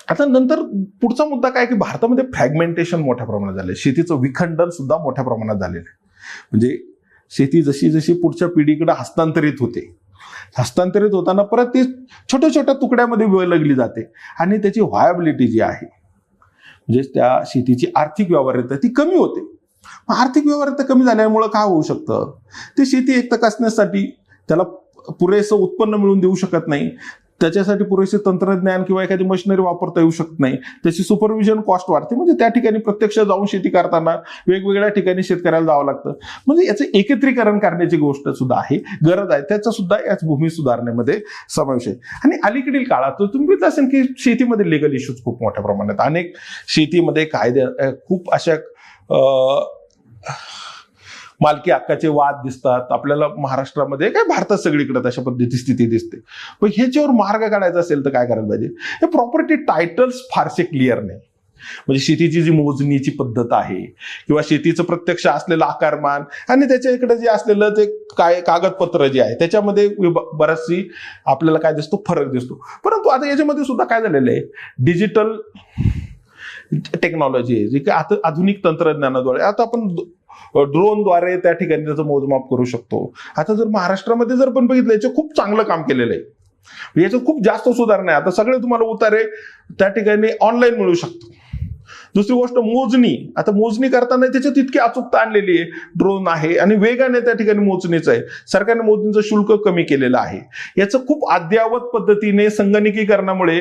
आता नंतर पुढचा मुद्दा काय की भारतामध्ये फ्रॅगमेंटेशन मोठ्या प्रमाणात झालंय. शेतीचं विखंडन सुद्धा मोठ्या प्रमाणात झालेलं आहे. म्हणजे शेती जशी जशी पुढच्या पिढीकडे हस्तांतरित होताना परत ती छोट्या छोट्या तुकड्यामध्ये विभागली जाते आणि त्याची व्हायबिलिटी जी आहे म्हणजे त्या शेतीची आर्थिक व्यवहार्यता ती कमी होते. आर्थिक व्यवहार्यता कमी झाल्यामुळे काय होऊ शकतं ते शेती एक तर कसण्यासाठी त्याला पुरेसं उत्पन्न मिळवून देऊ शकत नाही, त्याच्यासाठी पुरेसे तंत्रज्ञान किंवा एखादी मशिनरी वापरता येऊ शकत नाही, त्याची सुपरविजन कॉस्ट वाढते. म्हणजे त्या ठिकाणी प्रत्यक्ष जाऊन शेती करताना वेगवेगळ्या ठिकाणी शेतकऱ्याला जावं लागतं. म्हणजे याचं एकत्रीकरण करण्याची गोष्ट सुद्धा आहे, गरज आहे. त्याचा सुद्धा याच भूमी सुधारणेमध्ये समावेश आहे. आणि अलीकडील काळात तुम्ही बघितलं असेल की शेतीमध्ये लिगल इश्यूज खूप मोठ्या प्रमाणात अनेक शेतीमध्ये कायदे खूप अशा मालकी हक्काचे वाद दिसतात आपल्याला महाराष्ट्रामध्ये, काय भारतात सगळीकडे तशा पद्धतीची स्थिती दिसते. पण ह्याच्यावर मार्ग काढायचा असेल तर काय करायला पाहिजे? हे प्रॉपर्टी टायटल्स फारसे क्लिअर नाही. म्हणजे शेतीची जी मोजणीची पद्धत आहे किंवा शेतीचं प्रत्यक्ष असलेलं आकारमान आणि त्याच्या इकडे जे असलेलं ते काय कागदपत्र जे आहे त्याच्यामध्ये बराचशी आपल्याला काय दिसतो, फरक दिसतो. परंतु आता याच्यामध्ये सुद्धा काय झालेलं आहे, डिजिटल टेक्नॉलॉजी आहे जी की आता आधुनिक तंत्रज्ञानाद्वारे आता आपण ड्रोनद्वारे त्या ठिकाणी त्याचं मोजमाप करू शकतो. आता जर महाराष्ट्रामध्ये जर पण बघितलं याचं खूप चांगलं काम केलेलं आहे, याच्यात खूप जास्त सुधारणा आहे. आता सगळे तुम्हाला उतारे त्या ठिकाणी ऑनलाईन मिळू शकतो. दुसरी गोष्ट मोजणी, आता मोजणी करताना त्याच्यात इतकी अचूकता आणलेली आहे, ड्रोन आहे आणि वेगाने त्या ठिकाणी मोजणीचं आहे. सरकारने मोजणीचं शुल्क कमी केलेलं आहे. याचं खूप अद्ययावत पद्धतीने संगणकीकरणामुळे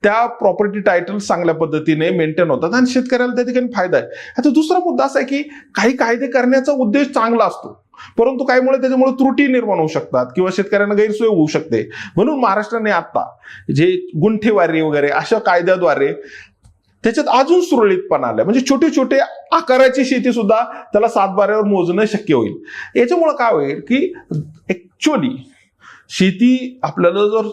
त्या प्रॉपर्टी टायटल चांगल्या पद्धतीने मेंटेन होतात आणि शेतकऱ्याला त्या ठिकाणी फायदा आहे. आता दुसरा मुद्दा असा आहे की काही कायदे करण्याचा उद्देश चांगला असतो, परंतु काहीमुळे त्याच्यामुळे त्रुटी निर्माण होऊ शकतात किंवा शेतकऱ्यांना गैरसोय होऊ शकते. म्हणून महाराष्ट्राने आता जे गुंठेवारी वगैरे अशा कायद्याद्वारे त्याच्यात अजून सुरळीतपणा आलाय. म्हणजे छोटे छोटे आकाराची शेती सुद्धा त्याला 7/12 मोजणं शक्य होईल. याच्यामुळे काय होईल की ऍक्च्युअली शेती आपल्याला जर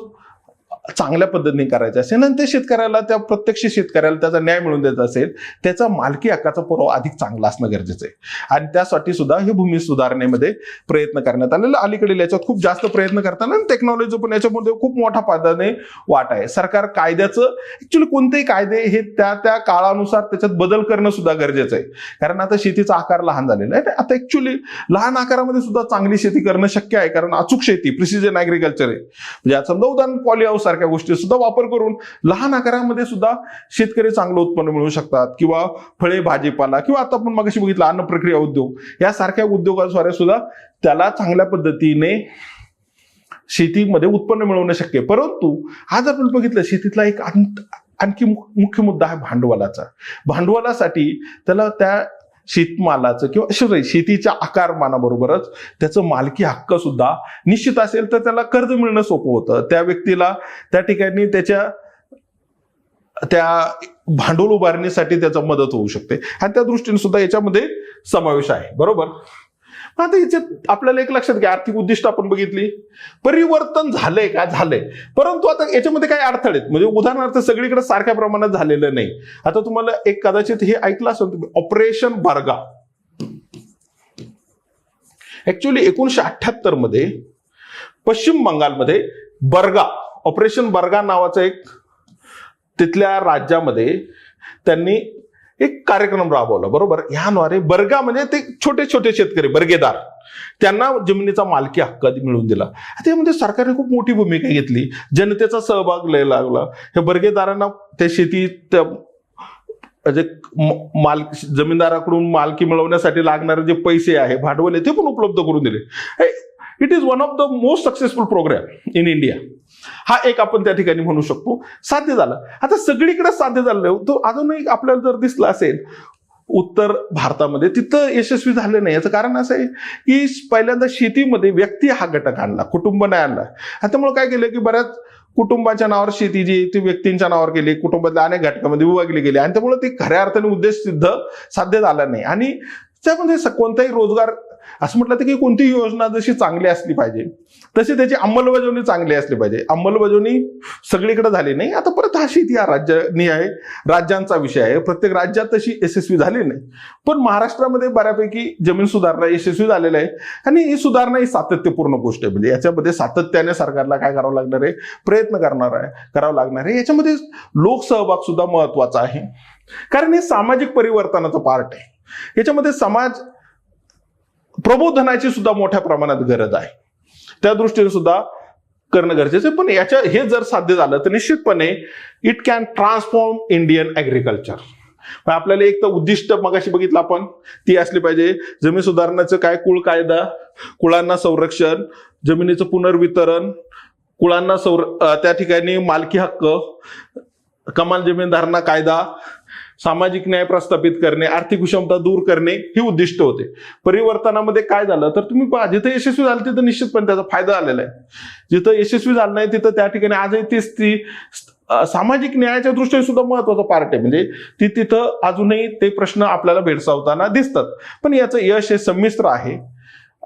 चांगल्या पद्धतीने करायचं असेल आणि ते शेतकऱ्याला, त्या प्रत्यक्ष शेतकऱ्याला त्याचा न्याय मिळवून द्यायचा असेल, त्याचा मालकी हक्काचा पुरावा अधिक चांगला असणं गरजेचं आहे. आणि त्यासाठी सुद्धा हे भूमी सुधारणेमध्ये प्रयत्न करण्यात आलेला. अलीकडे याच्यात खूप जास्त प्रयत्न करताना टेक्नॉलॉजी पण याच्यामध्ये खूप मोठ्या पद्धतीने वाट आहे. सरकार कायद्याचं ऍक्च्युली कोणतेही कायदे हे त्या त्या काळानुसार त्याच्यात बदल करणं सुद्धा गरजेचं आहे. कारण आता शेतीचा आकार लहान झालेला आहे. आता ऍक्च्युली लहान आकारामध्ये सुद्धा चांगली शेती करणं शक्य आहे, कारण अचूक शेती, प्रिसिजन ऍग्रिकल्चर आहे. म्हणजे आता समजा उदाहरण पॉलीहाऊस सारख्या गोष्टी सुद्धा वापर करून लहान आकारामध्ये सुद्धा शेतकरी चांगलं उत्पन्न मिळवू शकतात. किंवा फळे, भाजीपाला किंवा आता आपण मगाशी बघितलं अन्न प्रक्रिया उद्योग यासारख्या उद्योगाद्वारे सुद्धा त्याला चांगल्या पद्धतीने शेतीमध्ये उत्पन्न मिळवणं शक्य आहे. परंतु आज आपण बघितलं शेतीतला एक आणखी मुख्य मुद्दा आहे भांडवलाचा. भांडवलासाठी त्याला त्या शेतमालाचं किंवा शेतीच्या आकारमानाबरोबरच त्याचं मालकी हक्क सुद्धा निश्चित असेल तर त्याला कर्ज मिळणं सोपं होतं. त्या व्यक्तीला त्या ठिकाणी त्याच्या भांडवल उभारणीसाठी त्याचा मदत होऊ शकते आणि त्या दृष्टीने सुद्धा याच्यामध्ये समावेश आहे. बरोबर. आता याच्यात आपल्याला एक लक्षात घ्या, आर्थिक उद्दिष्ट आपण बघितली, परिवर्तन झालंय का? झालंय. परंतु आता याच्यामध्ये काय अडथळे आहेत, म्हणजे उदाहरणार्थ सगळीकडे सारख्या प्रमाणात झालेलं नाही. आता तुम्हाला एक कदाचित हे ऐकलं असेल तुम्ही, ऑपरेशन बर्गा. ऍक्च्युली 1978 मध्ये पश्चिम बंगालमध्ये ऑपरेशन बर्गा नावाचं एक तिथल्या राज्यामध्ये त्यांनी एक कार्यक्रम राबवला. बरोबर. ह्याद्वारे बर्गा म्हणजे ते छोटे छोटे शेतकरी, बर्गेदार, त्यांना जमिनीचा मालकी हक्क मिळवून दिला. त्यामध्ये सरकारने खूप मोठी भूमिका घेतली, जनतेचा सहभाग लय लागला. ह्या बर्गेदारांना त्या शेतीत जमीनदाराकडून मालकी मिळवण्यासाठी लागणारे जे पैसे आहे, भांडवल आहे, ते पण उपलब्ध करून दिले. It is one of the most successful programme in India. हा एक आपण त्या ठिकाणी म्हणू शकतो साध्य झालं. आता सगळीकडे साध्य झालं, तो अजूनही आपल्याला जर दिसला असेल उत्तर भारतामध्ये तिथं यशस्वी झाले नाही. याचं कारण असं आहे की पहिल्यांदा शेतीमध्ये व्यक्ती हा घटक आणला, कुटुंब नाही आणला. त्यामुळे काय केलं की बऱ्याच कुटुंबाच्या नावावर शेती जी ती व्यक्तींच्या नावावर केली, कुटुंबातल्या अनेक घटकामध्ये विभागली गेली आणि त्यामुळे ती खऱ्या अर्थाने उद्देश सिद्ध साध्य झाला नाही. आणि त्यामध्ये कोणताही रोजगार, असं म्हटलं तर की कोणतीही योजना जशी चांगली असली पाहिजे तशी त्याची अंमलबजावणी चांगली असली पाहिजे. अंमलबजावणी सगळीकडे झाली नाही. आता परत हा शेती हा राज्यांचा विषय आहे. प्रत्येक राज्यात तशी यशस्वी झाली नाही. पण महाराष्ट्रामध्ये बऱ्यापैकी जमीन सुधारणा यशस्वी झालेला आहे आणि ही सुधारणा ही सातत्यपूर्ण गोष्ट आहे. म्हणजे याच्यामध्ये सातत्याने सरकारला काय करावं लागणार आहे, प्रयत्न करावं लागणार आहे. याच्यामध्ये लोकसहभाग सुद्धा महत्वाचा आहे, कारण हे सामाजिक परिवर्तनाचं पार्ट आहे. याच्यामध्ये समाज प्रबोधनाची सुद्धा मोठ्या प्रमाणात गरज आहे. त्या दृष्टीने सुद्धा करणं गरजेचं आहे. पण हे जर साध्य झालं तर निश्चितपणे it can transform Indian agriculture. आपल्याला एक तर उद्दिष्ट मगाशी बघितलं आपण, ती असली पाहिजे. जमीन सुधारणाचं काय, कुळ कायदा, कुळांना संरक्षण, जमिनीचं पुनर्वितरण, कुळांना त्या ठिकाणी मालकी हक्क, कमाल जमीनधारणा कायदा, सामाजिक न्याय प्रस्थापित करणे, आर्थिक विषमता दूर करणे, ही उद्दिष्ट होते. परिवर्तनामध्ये काय झालं तर तुम्ही पहा, जिथे यशस्वी झालं तिथं निश्चितपणे त्याचा फायदा आलेला आहे. जिथं यशस्वी झालं नाही तिथं त्या ठिकाणी आजही ती सामाजिक न्यायाच्या दृष्टीने सुद्धा महत्वाचा पार्ट आहे. म्हणजे तिथं अजूनही ते प्रश्न आपल्याला भेडसावताना दिसतात. पण याचं यश हे संमिश्र आहे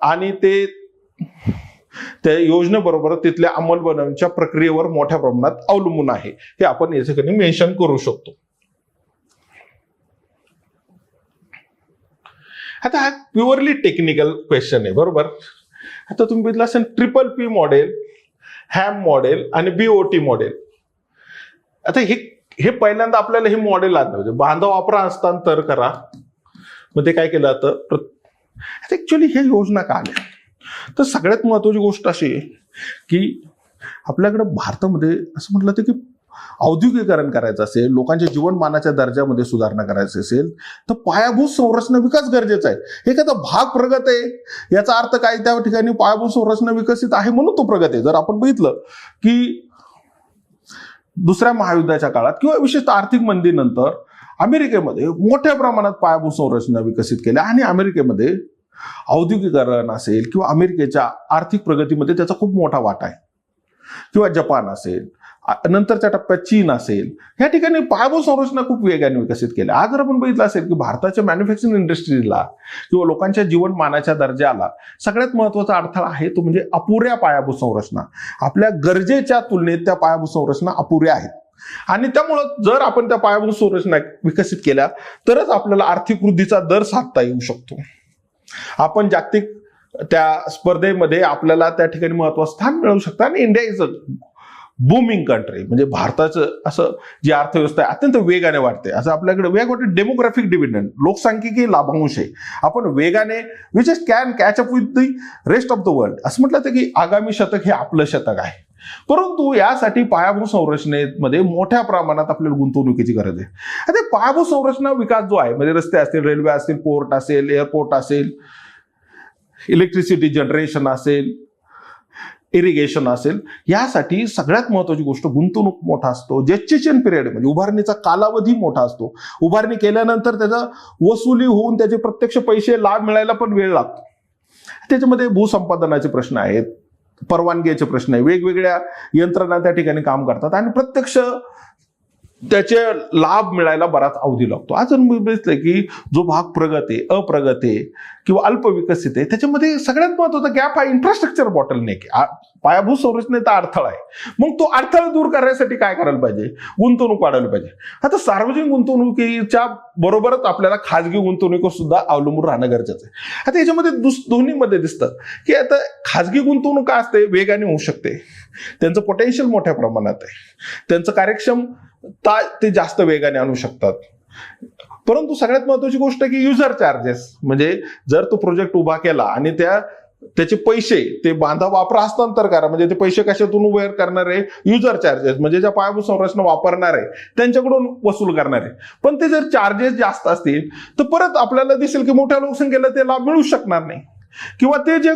आणि ते त्या योजनेबरोबर तिथल्या अंमलबजावणीच्या प्रक्रियेवर मोठ्या प्रमाणात अवलंबून आहे, हे आपण या ठिकाणी मेन्शन करू शकतो. आता हा प्युअरली टेक्निकल क्वेश्चन आहे, बरोबर. आता तुम्ही बघितलं असेल ट्रिपल-P मॉडेल, हॅम मॉडेल आणि BOT मॉडेल. आता हे पहिल्यांदा आपल्याला हे मॉडेल आणलं म्हणजे बांधव वापरा हस्तांतर करा. मग ते काय केलं जातं, आता ऍक्च्युअली हे योजना का आल्या, तर सगळ्यात महत्वाची गोष्ट अशी आहे की आपल्याकडे भारतामध्ये असं म्हटलं होतं की औद्योगिकरण करायचं असेल, लोकांच्या जीवनमानाच्या दर्जामध्ये सुधारणा करायची असेल तर पायाभूत संरचना विकास गरजेचा आहे. एखादा भाग प्रगत आहे याचा अर्थ काय, त्या ठिकाणी पायाभूत संरचना विकसित आहे म्हणून तो प्रगत आहे. जर आपण बघितलं की दुसऱ्या महायुद्धाच्या काळात किंवा विशेषतः आर्थिक मंदीनंतर अमेरिकेमध्ये मोठ्या प्रमाणात पायाभूत संरचना विकसित केल्या आणि अमेरिकेमध्ये औद्योगिकरण असेल किंवा अमेरिकेच्या आर्थिक प्रगतीमध्ये त्याचा खूप मोठा वाटा आहे. किंवा जपान असेल, नंतरच्या टप्प्यात चीन असेल, या ठिकाणी पायाभूत संरचना खूप वेगाने विकसित केल्या. आज जर आपण बघितलं असेल की भारताच्या मॅन्युफॅक्चरिंग इंडस्ट्रीला किंवा लोकांच्या जीवनमानाच्या दर्जाला सगळ्यात महत्वाचा अडथळा आहे तो म्हणजे अपुऱ्या पायाभूत संरचना. आपल्या गरजेच्या तुलनेत त्या पायाभूत संरचना अपुऱ्या आहेत आणि त्यामुळं जर आपण त्या पायाभूत संरचना विकसित केल्या तरच आपल्याला आर्थिक वृद्धीचा दर साधता येऊ शकतो. आपण जागतिक त्या स्पर्धेमध्ये आपल्याला त्या ठिकाणी महत्वाचं स्थान मिळवू शकतं आणि India is a booming country. म्हणजे भारताचं असं जी अर्थव्यवस्था आहे अत्यंत वेगाने वाढते. असं आपल्याकडे वेगवेगळे डेमोग्राफिक डिव्हिडंड, लोकसंख्येची लाभांश आहे. आपण वेगाने which is can catch up with the rest of the world असं म्हटलं तर की आगामी शतक हे आपलं शतक आहे. परंतु यासाठी पायाभूत संरचनेमध्ये मोठ्या प्रमाणात आपल्याला गुंतवणुकीची गरज आहे. आता पायाभूत संरचना विकास जो आहे म्हणजे रस्ते असतील, रेल्वे असतील, पोर्ट असेल, एअरपोर्ट असेल, इलेक्ट्रिसिटी जनरेशन असेल, इरिगेशन असेल, यासाठी सगळ्यात महत्वाची गोष्ट गुंतवणूक मोठा असतो. जेस्टेशन पिरियड म्हणजे उभारणीचा कालावधी मोठा असतो. उभारणी केल्यानंतर त्याचा वसुली होऊन त्याचे प्रत्यक्ष पैसे लाभ मिळायला पण वेळ लागतो. त्याच्यामध्ये भूसंपादनाचे प्रश्न आहेत, परवानगीचे प्रश्न आहे, वेगवेगळ्या यंत्रणा त्या ठिकाणी काम करतात आणि प्रत्यक्ष त्याचे लाभ मिळायला बराच अवधी लागतो. आज मी बघितलं की जो भाग प्रगत आहे, अप्रगत आहे किंवा अल्पविकसित आहे त्याच्यामध्ये सगळ्यात महत्वाचा गॅप हा इन्फ्रास्ट्रक्चर बॉटलनेक, पायाभूत संरचनेचा अडथळा आहे. मग तो अडथळा दूर करण्यासाठी काय करायला पाहिजे, गुंतवणूक वाढवली पाहिजे. आता सार्वजनिक गुंतवणुकीच्या बरोबरच आपल्याला खाजगी गुंतवणुकीवर सुद्धा अवलंबून राहणं गरजेचं आहे. आता याच्यामध्ये दोन्हीमध्ये दिसतं की आता खाजगी गुंतवणूक काय असते, वेगाने होऊ शकते, त्यांचं पोटेन्शियल मोठ्या प्रमाणात आहे, त्यांचं कार्यक्षम ते जास्त वेगाने आणू शकतात. परंतु सगळ्यात महत्वाची गोष्ट की युजर चार्जेस, म्हणजे जर तो प्रोजेक्ट उभा केला आणि त्याचे पैसे ते बांधा वापरा हस्तांतर करा, म्हणजे ते पैसे कशातून उभे करणारे, युजर चार्जेस म्हणजे ज्या पायाभूत संरचना वापरणार आहे त्यांच्याकडून वसूल करणारे. पण ते जर चार्जेस जास्त असतील तर परत आपल्याला दिसेल की मोठ्या लोकसंख्येला ते लाभ मिळू शकणार नाही किंवा ते जे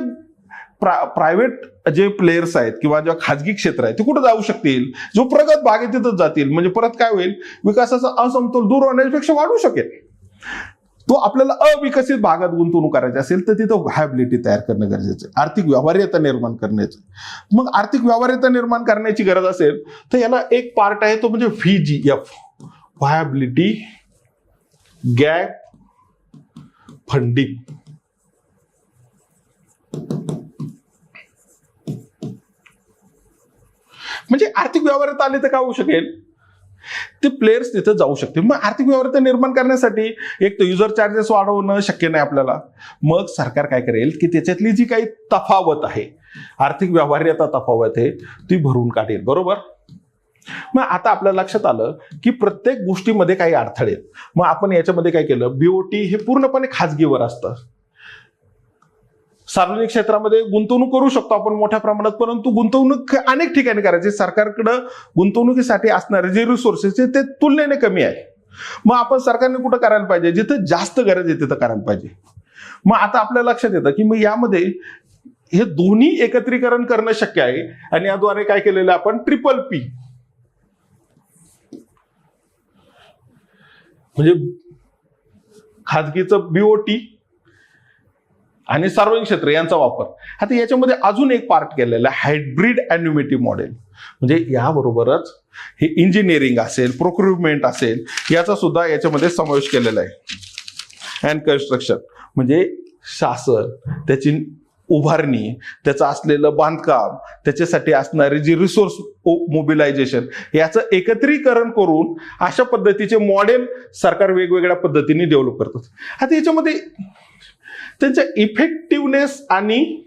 प्रायव्हेट जे प्लेयर्स आहेत किंवा जे खाजगी क्षेत्र आहे ते कुठे जाऊ शकतील, जो प्रगत भाग आहे तिथंच जातील. म्हणजे परत काय होईल, विकासाचा असमतोल दूर होण्यापेक्षा वाढू शकेल. तो आपल्याला अविकसित भागात गुंतवणूक करायची असेल तर तिथं व्हायबिलिटी तयार करणं गरजेचं आहे, आर्थिक व्यवहार्यता निर्माण करण्याचं. मग आर्थिक व्यवहार्यता निर्माण करण्याची गरज असेल तर याला एक पार्ट आहे तो म्हणजे VGF, व्हायबिलिटी गॅप फंडिंग. म्हणजे आर्थिक व्यवहार्यता आली तर काय होऊ शकेल, ते प्लेयर्स तिथं जाऊ शकतील. मग आर्थिक व्यवहार्यता निर्माण करण्यासाठी एक तर युजर चार्जेस वाढवणं शक्य नाही आपल्याला. मग सरकार काय करेल की त्याच्यातली जी काही तफावत आहे, आर्थिक व्यवहार्यता तफावत आहे ती भरून काढेल, बरोबर. मग आता आपल्या लक्षात आलं की प्रत्येक गोष्टीमध्ये काही अडथळे आहेत. मग आपण याच्यामध्ये काय केलं, BOT हे पूर्णपणे खाजगीवर असतं. सार्वजनिक क्षेत्रामध्ये गुंतवणूक करू शकतो आपण मोठ्या प्रमाणात, परंतु गुंतवणूक अनेक ठिकाणी करायची. सरकारकडं गुंतवणुकीसाठी असणारे जे रिसोर्सेस ते तुलनेने कमी आहे. मग आपण सरकारने कुठं करायला पाहिजे, जिथं जास्त गरज आहे तिथं करायला पाहिजे. मग आता आपल्या लक्षात येतं की मग यामध्ये हे दोन्ही एकत्रीकरण करणं शक्य आहे आणि याद्वारे काय केलेलं आपण ट्रिपल-P म्हणजे खाजगीचं BOT आणि सार्वजनिक क्षेत्र यांचा वापर. आता याच्यामध्ये अजून एक पार्ट केलेला आहे, हायब्रिड ॲन्युइटी मॉडेल. म्हणजे याबरोबरच हे इंजिनिअरिंग असेल, प्रोक्युरमेंट असेल, याचा सुद्धा याच्यामध्ये समावेश केलेला आहे. अँड कन्स्ट्रक्शन म्हणजे शासन, त्याची उभारणी, त्याचं असलेलं बांधकाम, त्याच्यासाठी असणारे जी रिसोर्स मोबिलायझेशन, याचं एकत्रीकरण करून अशा पद्धतीचे मॉडेल सरकार वेगवेगळ्या पद्धतीने डेव्हलप करतात. आता याच्यामध्ये त्यांच्या इफेक्टिव्हनेस आणि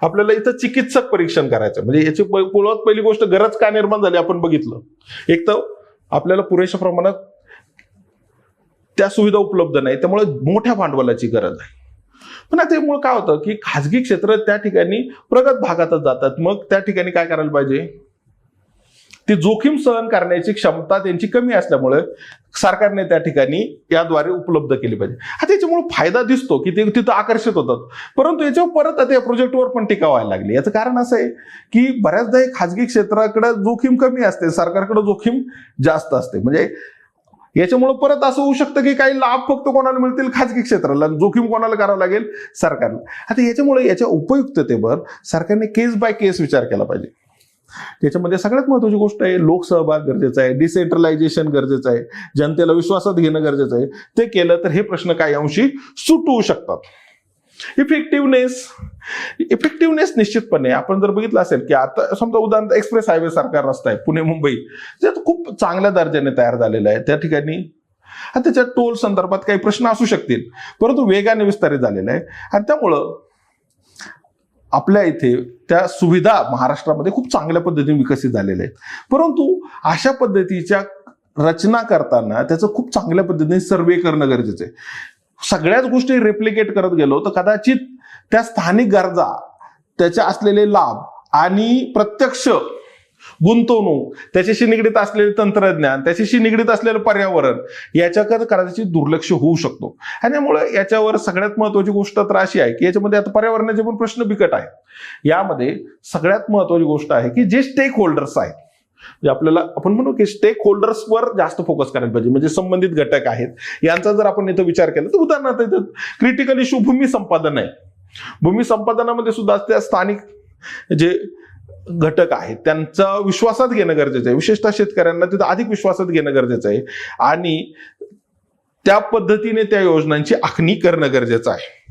आपल्याला इथं चिकित्सक परीक्षण करायचं. म्हणजे याची पहिली गोष्ट गरज का निर्माण झाली आपण बघितलं. एक तर आपल्याला पुरेशा प्रमाणात त्या सुविधा उपलब्ध नाही, त्यामुळे मोठ्या भांडवलाची गरज आहे. पण आता त्यामुळे काय होतं की खाजगी क्षेत्र त्या ठिकाणी प्रगत भागातच जातात. मग त्या ठिकाणी काय करायला पाहिजे, ती जोखीम सहन करण्याची क्षमता त्यांची कमी असल्यामुळे सरकारने त्या ठिकाणी याद्वारे उपलब्ध केली पाहिजे. आता याच्यामुळे फायदा दिसतो की ते तिथं आकर्षित होतात, परंतु याच्यावर परत आता या प्रोजेक्टवर पण टीका व्हायला लागली. याचं कारण असं आहे की बऱ्याचदा हे खाजगी क्षेत्राकडे जोखीम कमी असते, सरकारकडे जोखीम जास्त असते. म्हणजे याच्यामुळे परत असं होऊ शकतं की काही लाभ फक्त कोणाला मिळतील, खाजगी क्षेत्राला, जोखीम कोणाला करावं लागेल, सरकारला. आता याच्यामुळे याच्या उपयुक्ततेवर सरकारने केस बाय केस विचार केला पाहिजे. त्याच्यामध्ये सगळ्यात महत्त्वाची गोष्ट आहे लोकसहभाग गरजेचा आहे, डिसेंट्रलायझेशन गरजेचं आहे, जनतेला विश्वासात घेणं गरजेचं आहे. ते केलं तर हे प्रश्न काही अंशी सुटू शकतात. इफेक्टिव्हनेस निश्चितपणे आपण जर बघितलं असेल की आता समजा उदाहरण एक्सप्रेस हायवे सारखा रस्ता आहे पुणे मुंबई, जे खूप चांगल्या दर्जाने तयार झालेला आहे. त्या ठिकाणी त्याच्या टोल संदर्भात काही प्रश्न असू शकतील, परंतु वेगाने विस्तारित झालेला आहे. आणि त्यामुळं आपल्या इथे त्या सुविधा महाराष्ट्रामध्ये खूप चांगल्या पद्धतीने विकसित झालेल्या आहेत. परंतु अशा पद्धतीच्या रचना करताना त्याचं खूप चांगल्या पद्धतीने सर्वे करणं गरजेचं आहे. सगळ्याच गोष्टी रेप्लिकेट करत गेलो तर कदाचित त्या स्थानिक गरजा, त्याचे असलेले लाभ आणि प्रत्यक्ष गुंतवणूक, त्याच्याशी निगडीत असलेले तंत्रज्ञान, त्याच्याशी निगडीत असलेलं पर्यावरण, याच्याकडे कदाचित दुर्लक्ष होऊ शकतो. आणि त्यामुळे याच्यावर सगळ्यात महत्वाची गोष्ट तर अशी आहे की याच्यामध्ये आता पर्यावरणाचे पण प्रश्न बिकट आहेत. यामध्ये सगळ्यात महत्वाची गोष्ट आहे की जे स्टेक होल्डर्स आहेत, आपल्याला आपण म्हणू की स्टेक होल्डर्सवर जास्त फोकस करायला पाहिजे. म्हणजे संबंधित घटक आहेत यांचा जर आपण इथं विचार केला तर उदाहरणार्थ इथं क्रिटिकल इश्यू भूमी संपादन आहे. भूमी संपादनामध्ये सुद्धा त्या स्थानिक जे घटक आहेत त्यांचा विश्वासात घेणं गरजेचं आहे. विशेषतः शेतकऱ्यांना तिथं अधिक विश्वासात घेणं गरजेचं आहे आणि त्या पद्धतीने त्या योजनांची आखणी करणं गरजेचं आहे.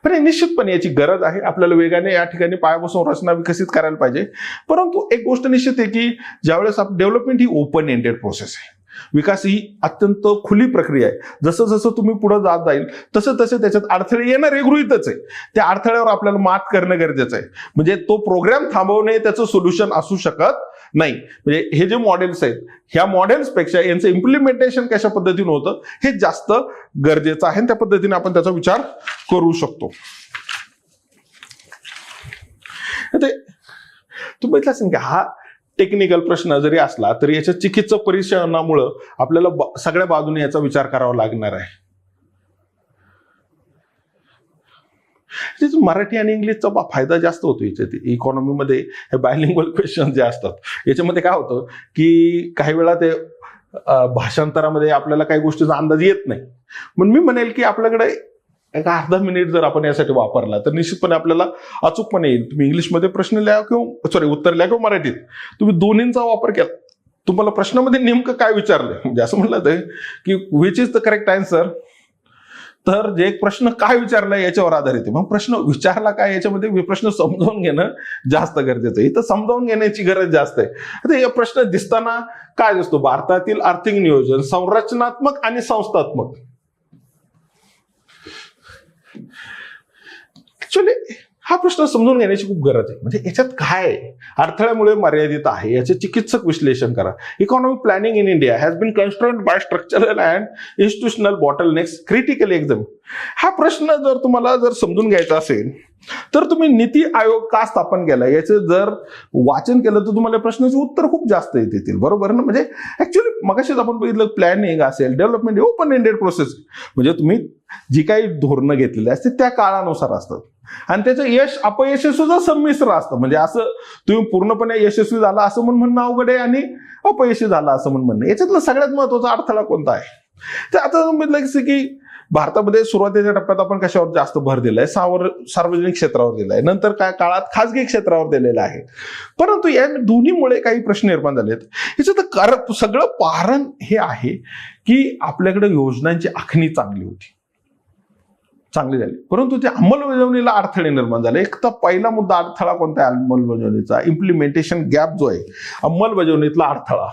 पण निश्चितपणे याची गरज आहे. आपल्याला वेगाने या ठिकाणी पायापासून रचना विकसित करायला पाहिजे. परंतु एक गोष्ट निश्चित आहे की ज्यावेळेस डेव्हलपमेंट ही ओपन एंडेड प्रोसेस आहे, विकास ही अत्यंत खुली प्रक्रिया आहे. जसं जसं तुम्ही पुढे जात जाईल तसं तसं त्याच्यात अडथळे येणार हे गृहीतच आहे. त्या अडथळ्यावर आपल्याला मात करणं गरजेचं आहे. म्हणजे तो प्रोग्राम थांबवणे त्याचं सोल्युशन असू शकत नाही. म्हणजे हे जे मॉडेल्स आहेत, ह्या मॉडेल्सपेक्षा यांचं इम्प्लिमेंटेशन कशा पद्धतीने होतं हे जास्त गरजेचं आहे. त्या पद्धतीने आपण त्याचा विचार करू शकतो. तुम्ही बघितलं असेल की हा टेक्निकल प्रश्न जरी असला तरी याच्या चिकित्सक परीक्षणामुळं आपल्याला सगळ्या बाजूने याचा विचार करावा लागणार आहे. मराठी आणि इंग्लिशचा फायदा जास्त होतो याच्यात. इकॉनॉमीमध्ये हे बायलिंग्वल क्वेश्चन जे असतात याच्यामध्ये काय होतं की काही वेळा ते भाषांतरामध्ये आपल्याला काही गोष्टीचा अंदाज येत नाही. म्हणून मी म्हणेल की आपल्याकडे एक अर्धा मिनिट जर आपण यासाठी वापरला तर निश्चितपणे आपल्याला अचूकपणे येईल. तुम्ही इंग्लिशमध्ये प्रश्न लिहा किंवा उत्तर लिहा किंवा मराठीत तुम्ही दोन्हींचा वापर केला, तुम्हाला प्रश्नामध्ये नेमकं काय विचारलंय, म्हणजे असं म्हटलं तर की which is the correct answer, तर जे प्रश्न काय विचारलाय याच्यावर आधारित आहे. मग प्रश्न विचारला काय याच्यामध्ये प्रश्न समजावून घेणं जास्त गरजेचं आहे. इथं समजावून घेण्याची गरज जास्त आहे. आता हे प्रश्न दिसताना काय दिसतो, भारतातील आर्थिक नियोजन संरचनात्मक आणि संस्थात्मक. ऍक्च्युअली हा प्रश्न समजून घेण्याची खूप गरज आहे. म्हणजे याच्यात काय अडथळ्यामुळे मर्यादित आहे याचे चिकित्सक विश्लेषण करा. Economic planning in India has been constrained by structural and institutional bottlenecks critically exam. हा प्रश्न जर तुम्हाला समजून घ्यायचा असेल तर तुम्ही नीती आयोग का स्थापन केला याचं जर वाचन केलं तर तुम्हाला प्रश्नाचे उत्तर खूप जास्त येतील. बरोबर ना. म्हणजे ऍक्च्युअली मगाशीच आपण बघितलं प्लॅनिंग असेल, डेव्हलपमेंट ओपन एंडेड प्रोसेस. म्हणजे तुम्ही जी काही धोरणं घेतलेली असते त्या काळानुसार असतात आणि त्याचं यश अपयश सुद्धा संमिश्र असतं. म्हणजे असं तुम्ही पूर्णपणे यशस्वी झाला असं म्हणणं अवघड आहे आणि अपयशी झाला असं म्हणणं. याच्यातला सगळ्यात महत्वाचा अडथळा कोणता आहे तर आता बघितलं की भारतामध्ये सुरुवातीच्या टप्प्यात आपण कशावर जास्त भर दिलाय? सार्वजनिक क्षेत्रावर दिलाय, नंतर काय काळात खाजगी क्षेत्रावर दिलेला आहे. परंतु या दोन्हीमुळे काही प्रश्न निर्माण झालेत. याचं तर सगळं कारण हे आहे की आपल्याकडे योजनांची आखणी चांगली झाली, परंतु त्या अंमलबजावणीला अडथळे निर्माण झाले. एक तर पहिला मुद्दा अडथळा कोणता आहे अंमलबजावणीचा? इम्प्लिमेंटेशन गॅप जो आहे, अंमलबजावणीतला अडथळा.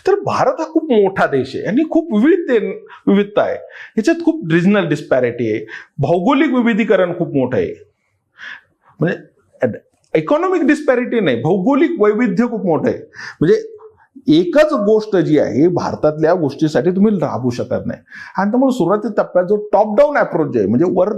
तर भारत हा खूप मोठा देश आहे आणि खूप विविधता आहे. याच्यात खूप रिजनल डिस्पॅरिटी आहे, भौगोलिक विविधीकरण खूप मोठं आहे. म्हणजे इकॉनॉमिक डिस्पॅरिटी नाही, भौगोलिक वैविध्य खूप मोठं आहे. म्हणजे एकच गोष्ट जी आहे भारतातल्या गोष्टीसाठी तुम्ही राबवू शकत नाही. आणि त्यामुळे सुरुवातीच्या टप्प्यात जो टॉप डाऊन अप्रोच आहे, म्हणजे वर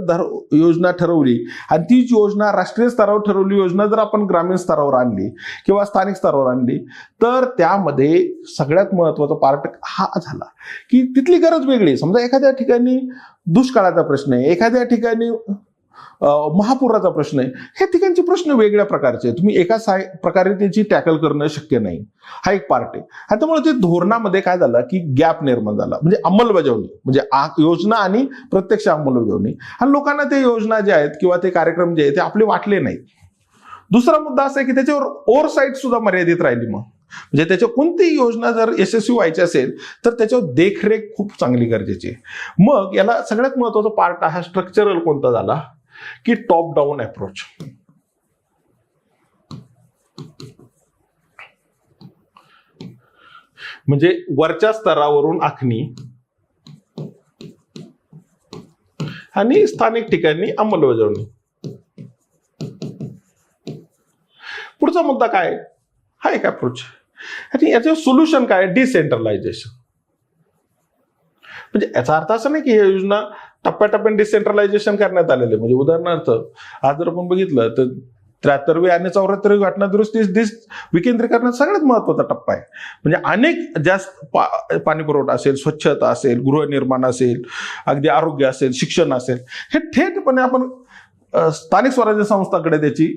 योजना ठरवली आणि तीच योजना राष्ट्रीय स्तरावर ठरवली योजना जर आपण ग्रामीण स्तरावर आणली किंवा स्थानिक स्तरावर आणली, तर त्यामध्ये सगळ्यात महत्वाचा पार्ट हा झाला की तिथली गरज वेगळी. समजा एखाद्या ठिकाणी दुष्काळाचा प्रश्न आहे, एखाद्या ठिकाणी महापुराचा प्रश्न आहे, हे ठिकाणचे प्रश्न वेगळ्या प्रकारचे. तुम्ही एका प्रकारे त्याची टॅकल करणं शक्य नाही, हा एक पार्ट आहे. आणि त्यामुळे ते धोरणामध्ये काय झालं की गॅप निर्माण झाला, म्हणजे अंमलबजावणी, म्हणजे योजना आणि प्रत्यक्ष अंमलबजावणी. आणि लोकांना ते योजना ज्या आहेत किंवा ते कार्यक्रम जे आहेत ते आपले वाटले नाहीत. दुसरा मुद्दा असा आहे की त्याच्यावर ओव्हरसाईट सुद्धा मर्यादित राहिली. मग म्हणजे त्याच्या कोणतीही योजना जर यशस्वी व्हायची असेल तर त्याच्यावर देखरेख खूप चांगली गरजेची आहे. मग याला सगळ्यात महत्वाचा पार्ट हा स्ट्रक्चरल कोणता झाला की टॉप डाऊन अप्रोच. म्हणजे वरच्या स्तरावरून आखणी आणि स्थानिक ठिकाणी अंमलबजावणी. पुढचा मुद्दा काय? हा एक अप्रोच. आणि याचं सोल्युशन काय? डिसेंट्रलायझेशन. म्हणजे याचा अर्थ असा नाही की ही योजना टप्प्याटप्प्याने डिसेंट्रलायझेशन करण्यात आलेले. म्हणजे उदाहरणार्थ आज जर आपण बघितलं तर 73वी आणि 74वी घटना दुरुस्ती विकेंद्रीकरणात सगळ्यात महत्वाचा टप्पा आहे. म्हणजे अनेक जास्त पाणी पुरवठा असेल, स्वच्छता असेल, गृहनिर्माण असेल, अगदी आरोग्य असेल, शिक्षण असेल, हे थेटपणे आपण स्थानिक स्वराज्य संस्थांकडे त्याची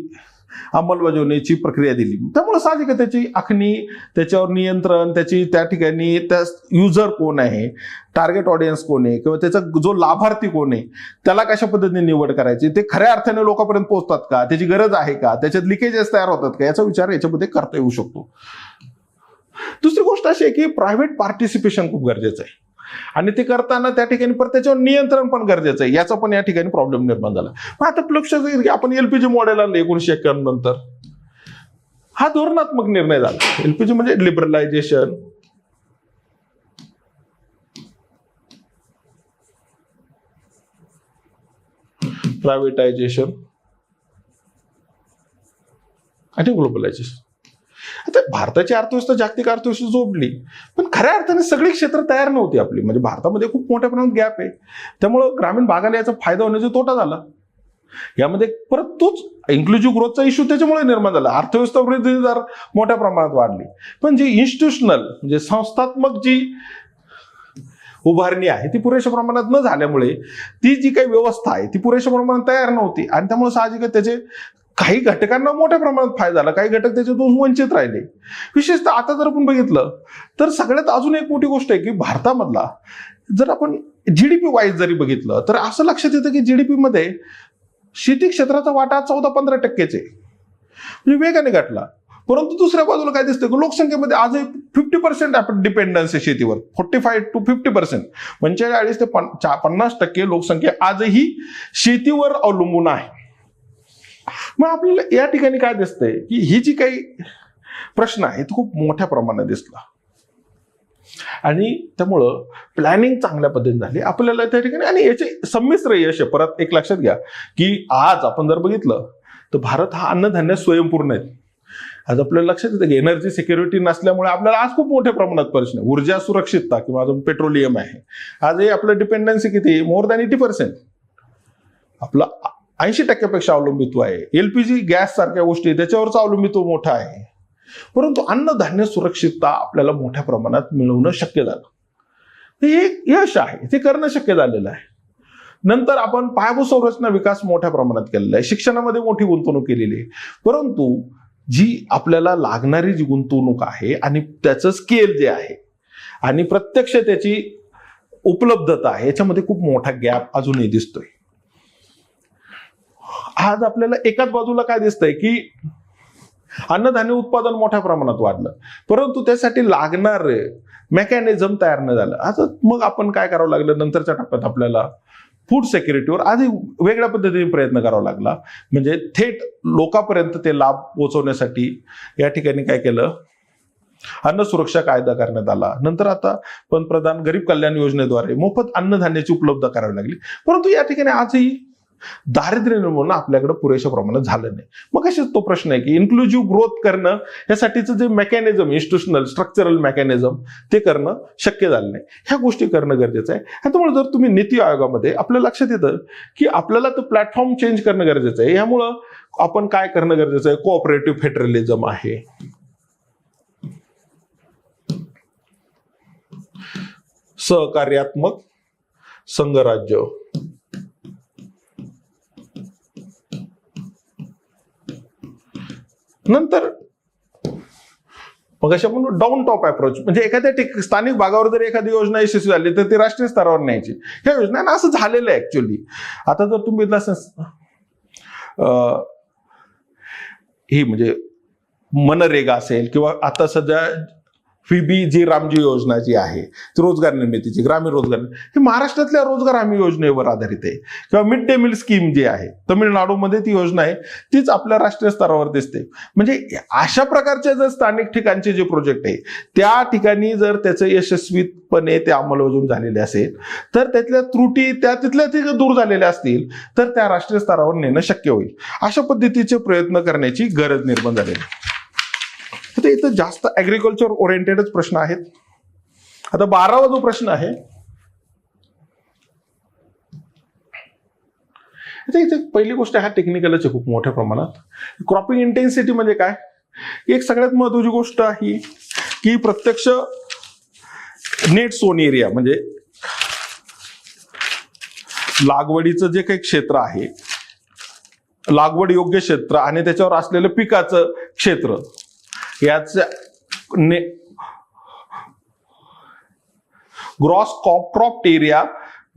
अंमलबजावणीची प्रक्रिया दिली. त्यामुळे साहजिक त्याची आखणी, त्याच्यावर नियंत्रण, त्याची त्या ठिकाणी त्या युजर कोण आहे, टार्गेट ऑडियन्स कोण आहे किंवा त्याचा जो लाभार्थी कोण आहे त्याला कशा पद्धतीने निवड करायची, ते खऱ्या अर्थाने लोकांपर्यंत पोहोचतात का, त्याची गरज आहे का, त्याच्यात लिकेजेस तयार होतात का, याचा विचार याच्यामध्ये करता येऊ शकतो. दुसरी गोष्ट अशी आहे की प्रायव्हेट पार्टिसिपेशन खूप गरजेचं आहे आणि ते करताना त्या ठिकाणी परत त्याच्यावर नियंत्रण पण गरजेचं आहे. याचा पण या ठिकाणी प्रॉब्लेम निर्माण झाला. मग आता लक्षात येईल की आपण एलपीजी मॉडेल आणलं 1991 नंतर, हा धोरणात्मक निर्णय झाला. एलपीजी म्हणजे लिबरलायझेशन, प्रायव्हेटायझेशन आणि ग्लोबलायझेशन. आता भारताची अर्थव्यवस्था जागतिक अर्थव्यवस्था जोडली, पण खऱ्या अर्थाने सगळी क्षेत्र तयार नव्हती आपली. म्हणजे भारतामध्ये खूप मोठ्या प्रमाणात गॅप आहे. त्यामुळं ग्रामीण भागाला याचा फायदा होण्याचा तोटा झाला. यामध्ये परत तोच इन्क्लुझिव्ह ग्रोथचा इश्यू त्याच्यामुळे निर्माण झाला. अर्थव्यवस्था वृद्धी दर मोठ्या प्रमाणात वाढली, पण जी इन्स्टिट्यूशनल म्हणजे संस्थात्मक जी उभारणी आहे ती पुरेशा प्रमाणात न झाल्यामुळे ती जी काही व्यवस्था आहे ती पुरेशा प्रमाणात तयार नव्हती. आणि त्यामुळे साहजिकच त्याचे काही घटकांना मोठ्या प्रमाणात फायदा झाला, काही घटक त्याच्यातून वंचित राहिले. विशेषतः आता जर आपण बघितलं तर सगळ्यात अजून एक मोठी गोष्ट आहे की भारतामधला जर आपण जीडीपी वाईज जरी बघितलं तर असं लक्षात येतं की जीडीपी मध्ये शेती क्षेत्राचा वाटा 14-15% म्हणजे वेगाने घटला. परंतु दुसऱ्या बाजूला काय दिसतं की लोकसंख्येमध्ये आजही 50% डिपेंडन्स आहे शेतीवर, 45 to 50%. 45 ते 50% लोकसंख्या आजही शेतीवर अवलंबून आहे. मग आपल्याला या ठिकाणी काय दिसतंय की ही जी काही प्रश्न आहे तो खूप मोठ्या प्रमाणात दिसला आणि त्यामुळं प्लॅनिंग चांगल्या पद्धतीने झाली आपल्याला त्या ठिकाणी. आणि याचे संमिश्र यश आहे. परत एक लक्षात घ्या की आज आपण जर बघितलं तर भारत हा अन्नधान्य स्वयंपूर्ण आहे. आज आपल्याला लक्षात येतं की एनर्जी सिक्युरिटी नसल्यामुळे आपल्याला आज खूप मोठ्या प्रमाणात प्रश्न आहे. ऊर्जा सुरक्षितता किंवा अजून पेट्रोलियम आहे, आजही आपलं डिपेंडन्सी किती, मोर दॅन 80%. आपलं 80% अवलंबित्व आहे. एलपीजी गॅस सारख्या गोष्टी त्याच्यावरचं अवलंबित्व मोठं आहे. परंतु अन्नधान्य सुरक्षितता आपल्याला मोठ्या प्रमाणात मिळवणं शक्य झालं. हे एक यश आहे, ते करणं शक्य झालेलं आहे. नंतर आपण पायाभूत संरचना विकास मोठ्या प्रमाणात केलेला आहे, शिक्षणामध्ये मोठी गुंतवणूक केलेली आहे. परंतु जी आपल्याला लागणारी जी गुंतवणूक आहे आणि त्याचं स्केल जे आहे आणि प्रत्यक्ष त्याची उपलब्धता आहे, याच्यामध्ये खूप मोठा गॅप अजूनही दिसतोय. आज आपल्याला एकाच बाजूला काय दिसतंय की अन्नधान्य उत्पादन मोठ्या प्रमाणात वाढलं, परंतु त्यासाठी लागणार मेकॅनिझम तयार न झालं. आता मग आपण काय करावं लागलं, नंतरच्या टप्प्यात आपल्याला फूड सिक्युरिटीवर आधी वेगळ्या पद्धतीने प्रयत्न करावा लागला. म्हणजे थेट लोकांपर्यंत ते लाभ पोहोचवण्यासाठी या ठिकाणी काय केलं, अन्न सुरक्षा कायदा करण्यात आला. नंतर आता पंतप्रधान गरीब कल्याण योजनेद्वारे मोफत अन्नधान्याची उपलब्ध करावी लागली. परंतु या ठिकाणी आजही दारिद्र्य निर्मूलन आपल्याकडे पुरेशा प्रमाणात झालं नाही. मग असेच तो प्रश्न आहे की इन्क्लुझिव्ह ग्रोथ करणं यासाठीचं जे मेकॅनिझम, इन्स्टिट्यूशनल स्ट्रक्चरल मेकॅनिझम ते करणं शक्य झालं नाही. ह्या गोष्टी करणं गरजेचं आहे. त्यामुळे जर तुम्ही नीती आयोगामध्ये आपल्या लक्षात येतं की आपल्याला तो प्लॅटफॉर्म चेंज करणं गरजेचं आहे. यामुळं आपण काय करणं गरजेचं आहे, कोऑपरेटिव्ह फेडरलिझम आहे, सहकार्यात्मक संघराज्य, नंतर मग अशा म्हणून डाऊन टॉप अप्रोच, म्हणजे एखाद्या स्थानिक भागावर जर एखादी योजना यशस्वी झाली तर ती राष्ट्रीय स्तरावर न्यायची. ह्या योजना असं झालेलं आहे ऍक्च्युअली. आता जर तुम्ही ही म्हणजे मनरेगा असेल किंवा आता सध्या FIBI जी रामजी योजना जी आहे ती रोजगार निर्मितीची, ग्रामीण रोजगार, ही महाराष्ट्रातल्या रोजगार हमी योजनेवर आधारित आहे. किंवा मिड डे मिल स्कीम जी आहे तमिळनाडूमध्ये ती योजना आहे, तीच आपल्या राष्ट्रीय स्तरावर दिसते. म्हणजे अशा प्रकारचे जर स्थानिक ठिकाणचे जे प्रोजेक्ट आहे त्या ठिकाणी जर त्याचं यशस्वीपणे ते अंमलबजावणी झालेले असेल तर त्यातल्या त्रुटी तिथल्या दूर झालेल्या असतील तर त्या राष्ट्रीय स्तरावर नेणं शक्य होईल. अशा पद्धतीचे प्रयत्न करण्याची गरज निर्माण झालेली आहे. आता इथं जास्त ऍग्रिकल्चर ओरिएंटेडच प्रश्न आहेत. आता 12वा जो प्रश्न आहे, आता इथे पहिली गोष्ट हा टेक्निकलच आहे खूप मोठ्या प्रमाणात. क्रॉपिंग इंटेन्सिटी म्हणजे काय, एक सगळ्यात महत्वाची गोष्ट आहे की प्रत्यक्ष नेट सोन एरिया म्हणजे लागवडीचं जे काही क्षेत्र आहे, लागवड योग्य क्षेत्र आणि त्याच्यावर असलेलं पिकाचं क्षेत्र, याच gross cropped area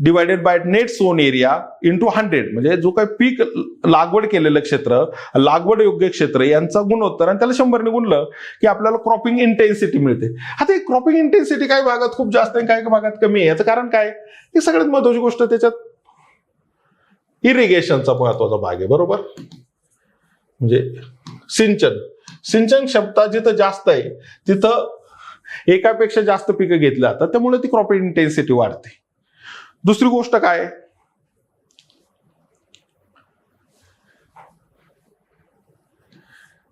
divided by net sown area into 100, म्हणजे जो काही पीक लागवड केलेलं क्षेत्र, लागवड योग्य क्षेत्र यांचा गुणोत्तर आणि त्याला 100 ने गुणलं की आपल्याला क्रॉपिंग इंटेन्सिटी मिळते. आता ही क्रॉपिंग इंटेन्सिटी काही भागात खूप जास्त आहे, काही भागात कमी आहे. याचं कारण काय, ही सगळ्यात महत्वाची गोष्ट त्याच्यात इरिगेशनचा महत्वाचा भाग आहे. बरोबर, म्हणजे सिंचन क्षमता जिथं जास्त आहे तिथं एकापेक्षा जास्त पिकं घेतली जातात, त्यामुळे ती क्रॉपिंग इंटेन्सिटी वाढते. दुसरी गोष्ट काय,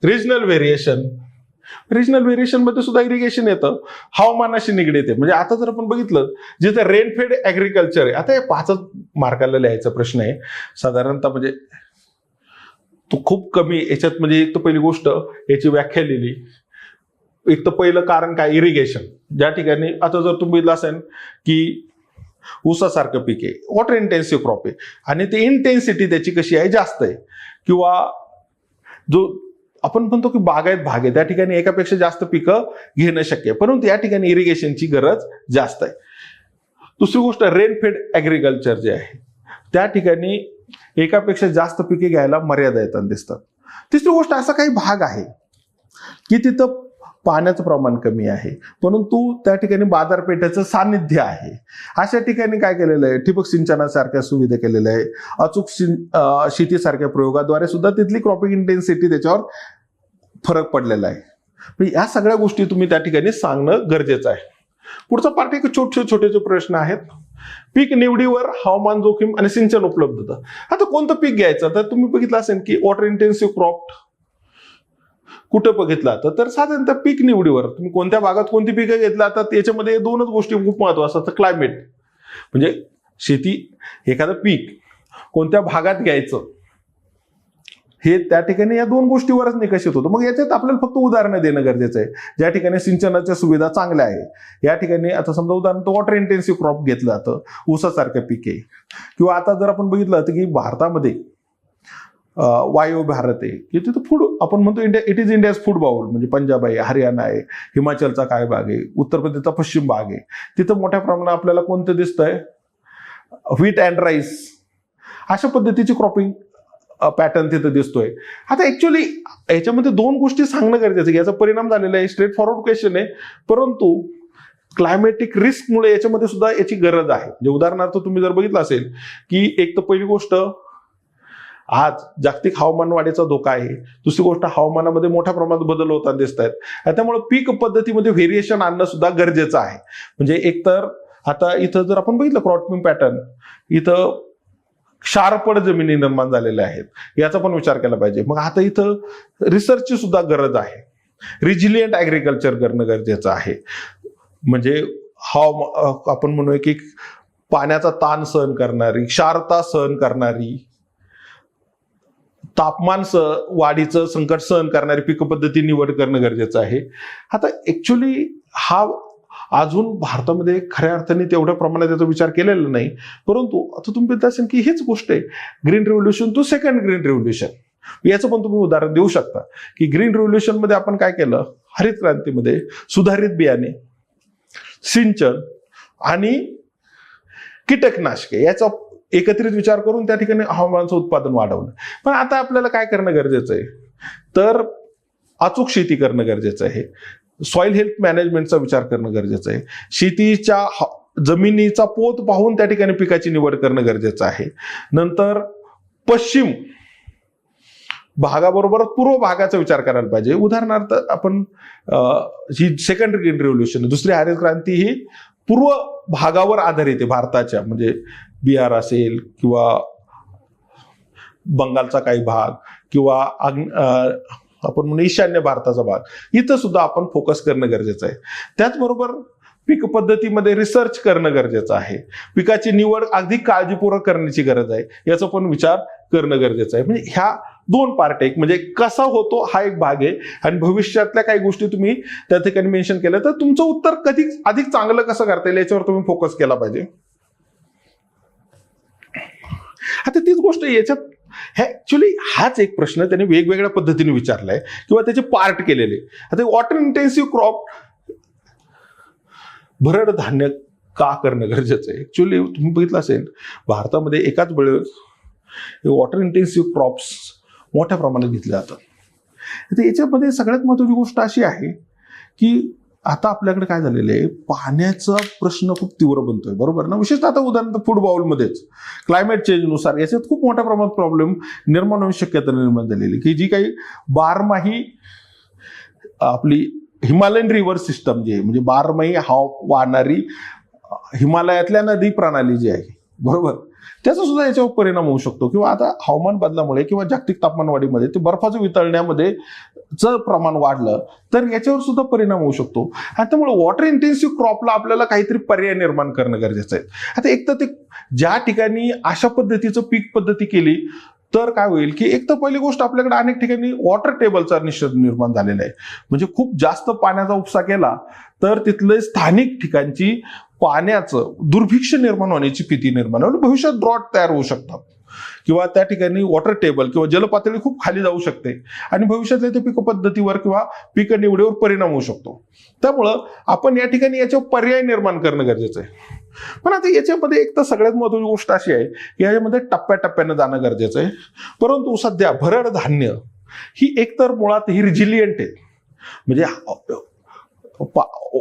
रिजनल व्हेरिएशन मध्ये सुद्धा इरिगेशन येतं, हवामानाशी निगडीत आहे. म्हणजे आता जर आपण बघितलं जिथे रेनफेड ऍग्रिकल्चर आहे, आता हे 5 मार्काला लिहायचा प्रश्न आहे साधारणतः, म्हणजे तो खूप कमी याच्यात. म्हणजे एक तर पहिली गोष्ट याची व्याख्या लिहिली, एक तर पहिलं कारण काय, इरिगेशन. ज्या ठिकाणी आता जर तुम्ही बघितलं असेल की ऊसासारखं पीक आहे, वॉटर इंटेन्सिव्ह क्रॉप आहे आणि ते इंटेन्सिटी त्याची कशी आहे, जास्त आहे. किंवा जो आपण म्हणतो की बागायत भाग आहे, त्या ठिकाणी एकापेक्षा जास्त पिकं घेणं शक्य आहे, परंतु या ठिकाणी इरिगेशनची गरज जास्त आहे. दुसरी गोष्ट रेनफेड ऍग्रिकल्चर जे आहे त्या ठिकाणी एकापेक्षा जास्त पिके घ्यायला मर्यादा येताना दिसतात. तिसरी गोष्ट, असा काही भाग आहे की तिथं पाण्याचं प्रमाण कमी आहे परंतु त्या ठिकाणी बाजारपेठेचं सानिध्य आहे. अशा ठिकाणी काय केलेलं आहे, ठिबक सिंचनासारख्या सुविधा केलेल्या आहे, अचूक शेतीसारख्या प्रयोगाद्वारे सुद्धा तिथली क्रॉपिंग इंटेन्सिटी त्याच्यावर फरक पडलेला आहे. या सगळ्या गोष्टी तुम्ही त्या ठिकाणी सांगणं गरजेचं आहे. पुढचा पार्ट एक छोटे प्रश्न आहेत. पीक निवडीवर हवामान जोखीम आणि सिंचन उपलब्धता. आता कोणतं पीक घ्यायचं, तर तुम्ही बघितलं असेल की वॉटर इंटेन्सिव्ह क्रॉप कुठं बघितलं तर साधारणतः पीक निवडीवर तुम्ही कोणत्या भागात कोणती पिकं घेतला, तर त्याच्यामध्ये 2च गोष्टी खूप महत्वाच्या असतात. क्लायमेट म्हणजे शेती, एखादं पीक कोणत्या भागात घ्यायचं हे त्या ठिकाणी या 2 गोष्टीवरच निकषित होतं. मग याच्यात आपल्याला फक्त उदाहरणं देणं गरजेचं आहे. ज्या ठिकाणी सिंचनाच्या सुविधा चांगल्या आहे, या ठिकाणी आता समजा उदाहरण वॉटर इंटेन्सिव्ह क्रॉप घेतलं जातं, ऊसासारखं पीक आहे. किंवा आता जर आपण बघितलं तर की भारतामध्ये वायव्य भारत आहे की तिथं फूड आपण म्हणतो India, it is India's food bowl, म्हणजे पंजाब आहे, हरियाणा आहे, हिमाचलचा काय भाग आहे, उत्तर प्रदेशचा पश्चिम भाग आहे, तिथं मोठ्या प्रमाणात आपल्याला कोणतं दिसतंय, व्हीट अँड राईस अशा पद्धतीची क्रॉपिंग पॅटर्न तिथं दिसतोय. आता ऍक्च्युअली याच्यामध्ये दोन गोष्टी सांगणं गरजेचं आहे. याचा परिणाम झालेला आहे, स्ट्रेट फॉरवर्ड क्वेश्चन आहे, परंतु क्लायमॅटिक रिस्कमुळे याच्यामध्ये सुद्धा याची गरज आहे. म्हणजे उदाहरणार्थ तुम्ही जर बघितलं असेल की एक तर पहिली गोष्ट आज जागतिक हवामान वाढीचा धोका आहे, दुसरी गोष्ट हवामानामध्ये मोठ्या प्रमाणात बदल होताना दिसत आहेत. त्यामुळे पीक पद्धतीमध्ये व्हेरिएशन आणणं सुद्धा गरजेचं आहे. म्हणजे एकतर आता इथं जर आपण बघितलं क्रॉपिंग पॅटर्न, इथं क्षारपड जमिनी निर्माण झालेल्या आहेत, याचा पण विचार केला पाहिजे. मग आता इथं रिसर्चची सुद्धा गरज आहे. रिजिलियंट ऍग्रिकल्चर करणं गरजेचं आहे. म्हणजे आपण म्हणूया की पाण्याचा ताण सहन करणारी, क्षारता सहन करणारी, तापमान वाढीचं संकट सहन करणारी पीक पद्धती निवड करणं गरजेचं आहे. आता ऍक्च्युली हा अजून भारतामध्ये खऱ्या अर्थाने तेवढ्या प्रमाणात याचा विचार केलेला नाही, परंतु आता तुम्ही म्हणता असेल की हीच गोष्ट आहे green revolution to second green revolution. याचं पण तुम्ही उदाहरण देऊ शकता की ग्रीन रिव्होल्युशन मध्ये आपण काय केलं, हरित क्रांतीमध्ये सुधारित बियाणे, सिंचन आणि कीटकनाशके याचा एकत्रित विचार करून त्या ठिकाणी हवामानाचं उत्पादन वाढवणं. पण आता आपल्याला काय करणं गरजेचं आहे, तर अचूक शेती करणं गरजेचं आहे. सॉइल हेल्थ मॅनेजमेंटचा विचार करणं गरजेचं आहे. शेतीच्या जमिनीचा पोत पाहून त्या ठिकाणी पिकाची निवड करणं गरजेचं आहे. नंतर पश्चिम भागाबरोबर पूर्व भागाचा विचार करायला पाहिजे. उदाहरणार्थ आपण ही सेकंड ग्रीन रिव्होल्युशन, दुसरी हरित क्रांती ही पूर्व भागावर आधारित आहे भारताच्या, म्हणजे बिहार असेल किंवा बंगालचा काही भाग किंवा आपण म्हणू ईशान्य भारताचा भाग, इथं सुद्धा आपण फोकस करणं गरजेचं आहे. त्याचबरोबर पीक पद्धतीमध्ये रिसर्च करणं गरजेचं आहे. पिकाची निवड अगदी काळजीपूर्वक करण्याची गरज आहे, याचा पण विचार करणं गरजेचं आहे. म्हणजे ह्या दोन पार्ट एक म्हणजे कसा होतो हा एक भाग आहे, आणि भविष्यातल्या काही गोष्टी तुम्ही त्या ठिकाणी मेन्शन केल्या तर तुमचं उत्तर कधी अधिक चांगलं कसं करता येईल याच्यावर तुम्ही फोकस केला पाहिजे. आता तीच गोष्ट याच्यात ऍक्च्युली हाच एक प्रश्न त्याने वेगवेगळ्या पद्धतीने विचारलाय किंवा त्याचे पार्ट केलेले. आता वॉटर इंटेन्सिव्ह क्रॉप भरड धान्य का करणं गरजेचं आहे. ऍक्च्युली तुम्ही बघितलं असेल भारतामध्ये एकाच वेळेस वॉटर इंटेन्सिव्ह क्रॉप्स मोठ्या प्रमाणात घेतले जातात. तर याच्यामध्ये सगळ्यात महत्त्वाची गोष्ट अशी आहे की आता आपल्याकडे काय झालेलं आहे, पाण्याचा प्रश्न खूप तीव्र बनतोय, बरोबर ना. विशेषतः आता उदाहरणार्थ फूड बाउलमध्येच क्लायमेट चेंजनुसार याच्यात खूप मोठ्या प्रमाणात प्रॉब्लेम निर्माण होण्याची शक्यता निर्माण झालेली, की जी काही बारमाही आपली हिमालयन रिव्हर सिस्टम जी आहे, म्हणजे बारमाही वाहणारी हिमालयातल्या नदी प्रणाली जी आहे, बरोबर, त्याचा सुद्धा याच्यावर परिणाम होऊ शकतो. किंवा आता हवामान बदलामुळे किंवा जागतिक तापमान वाढीमध्ये ते बर्फाचं वितळण्यामध्ये जर प्रमाण वाढलं तर याच्यावर सुद्धा परिणाम होऊ शकतो. आणि त्यामुळे वॉटर इंटेन्सिव्ह क्रॉपला आपल्याला काहीतरी पर्याय निर्माण करणं गरजेचं आहे. आता एक तर ते ज्या ठिकाणी अशा पद्धतीचं पीक पद्धती केली तर काय होईल की एक तर पहिली गोष्ट आपल्याकडे अनेक ठिकाणी वॉटर टेबलचा निषेध निर्माण झालेला आहे. म्हणजे खूप जास्त पाण्याचा उपसा केला तर तिथले स्थानिक ठिकाणची पाण्याचं दुर्भिक्ष निर्माण होण्याची भीती निर्माण होईल. भविष्यात ड्रॉट तयार होऊ शकतात किंवा त्या ठिकाणी वॉटर टेबल किंवा जलपातळी खूप खाली जाऊ शकते आणि भविष्यातल्या ते पीक पद्धतीवर किंवा पीक निवडीवर परिणाम होऊ शकतो. त्यामुळं आपण या ठिकाणी याच्यावर पर्याय निर्माण करणं गरजेचं आहे. पण आता याच्यामध्ये एक तर सगळ्यात महत्त्वाची गोष्ट अशी आहे की याच्यामध्ये टप्प्याटप्प्यानं जाणं गरजेचं आहे. परंतु सध्या भरड धान्य ही एकतर मुळात ही रिजिलियंट आहे, म्हणजे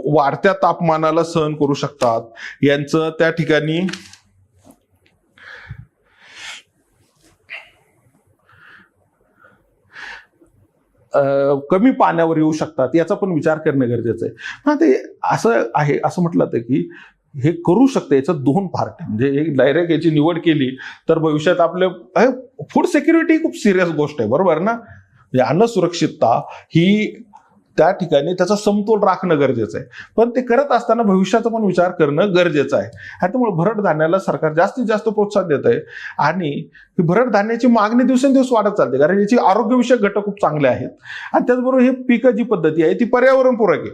वाढत्या तापमानाला सहन करू शकतात. यांचं त्या ठिकाणी कमी पाण्यावर येऊ शकतात, याचा पण विचार करणं गरजेचं आहे. ते असं आहे, असं म्हटलं तर की हे करू शकते. याच्यात दोन पार्ट आहे, म्हणजे एक डायरेक्ट याची निवड केली तर भविष्यात आपले फूड सिक्युरिटी खूप सिरियस गोष्ट आहे, बरोबर ना. म्हणजे अन्न सुरक्षितता ही त्या ठिकाणी त्याचा समतोल राखणं गरजेचं आहे. पण ते करत असताना भविष्याचा पण विचार करणं गरजेचं आहे. त्यामुळे भरड धान्याला सरकार जास्तीत जास्त प्रोत्साहन देत आहे आणि भरड धान्याची मागणी दिवसेंदिवस वाढत चालते, कारण याची आरोग्यविषयक घटक खूप चांगले आहेत. आणि त्याचबरोबर हे पिकं जी पद्धती आहे ती पर्यावरणपूरक आहे.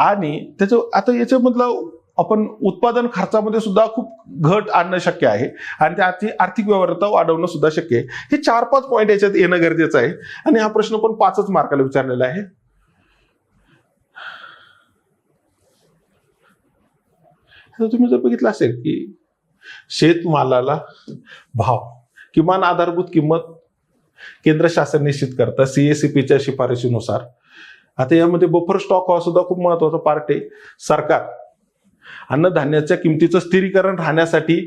आणि त्याचं आता याच्यामधलं आपण उत्पादन खर्चामध्ये सुद्धा खूप घट आणणं शक्य आहे आणि त्याची आर्थिक व्यवहार्यता वाढवणं सुद्धा शक्य आहे. हे 4-5 पॉईंट याच्यात येणं गरजेचं आहे आणि हा प्रश्न पण 5च मार्काला विचारलेला आहे. तुम्ही जर बघितलं असेल की शेतमालाला भाव किमान आधारभूत किंमत केंद्र शासन निश्चित करतं CACPच्या शिफारशीनुसार. आता यामध्ये बफर स्टॉक हा सुद्धा खूप महत्वाचा पार्ट आहे. सरकार अन्नधान्याच्या किमतीचं स्थिरीकरण राहण्यासाठी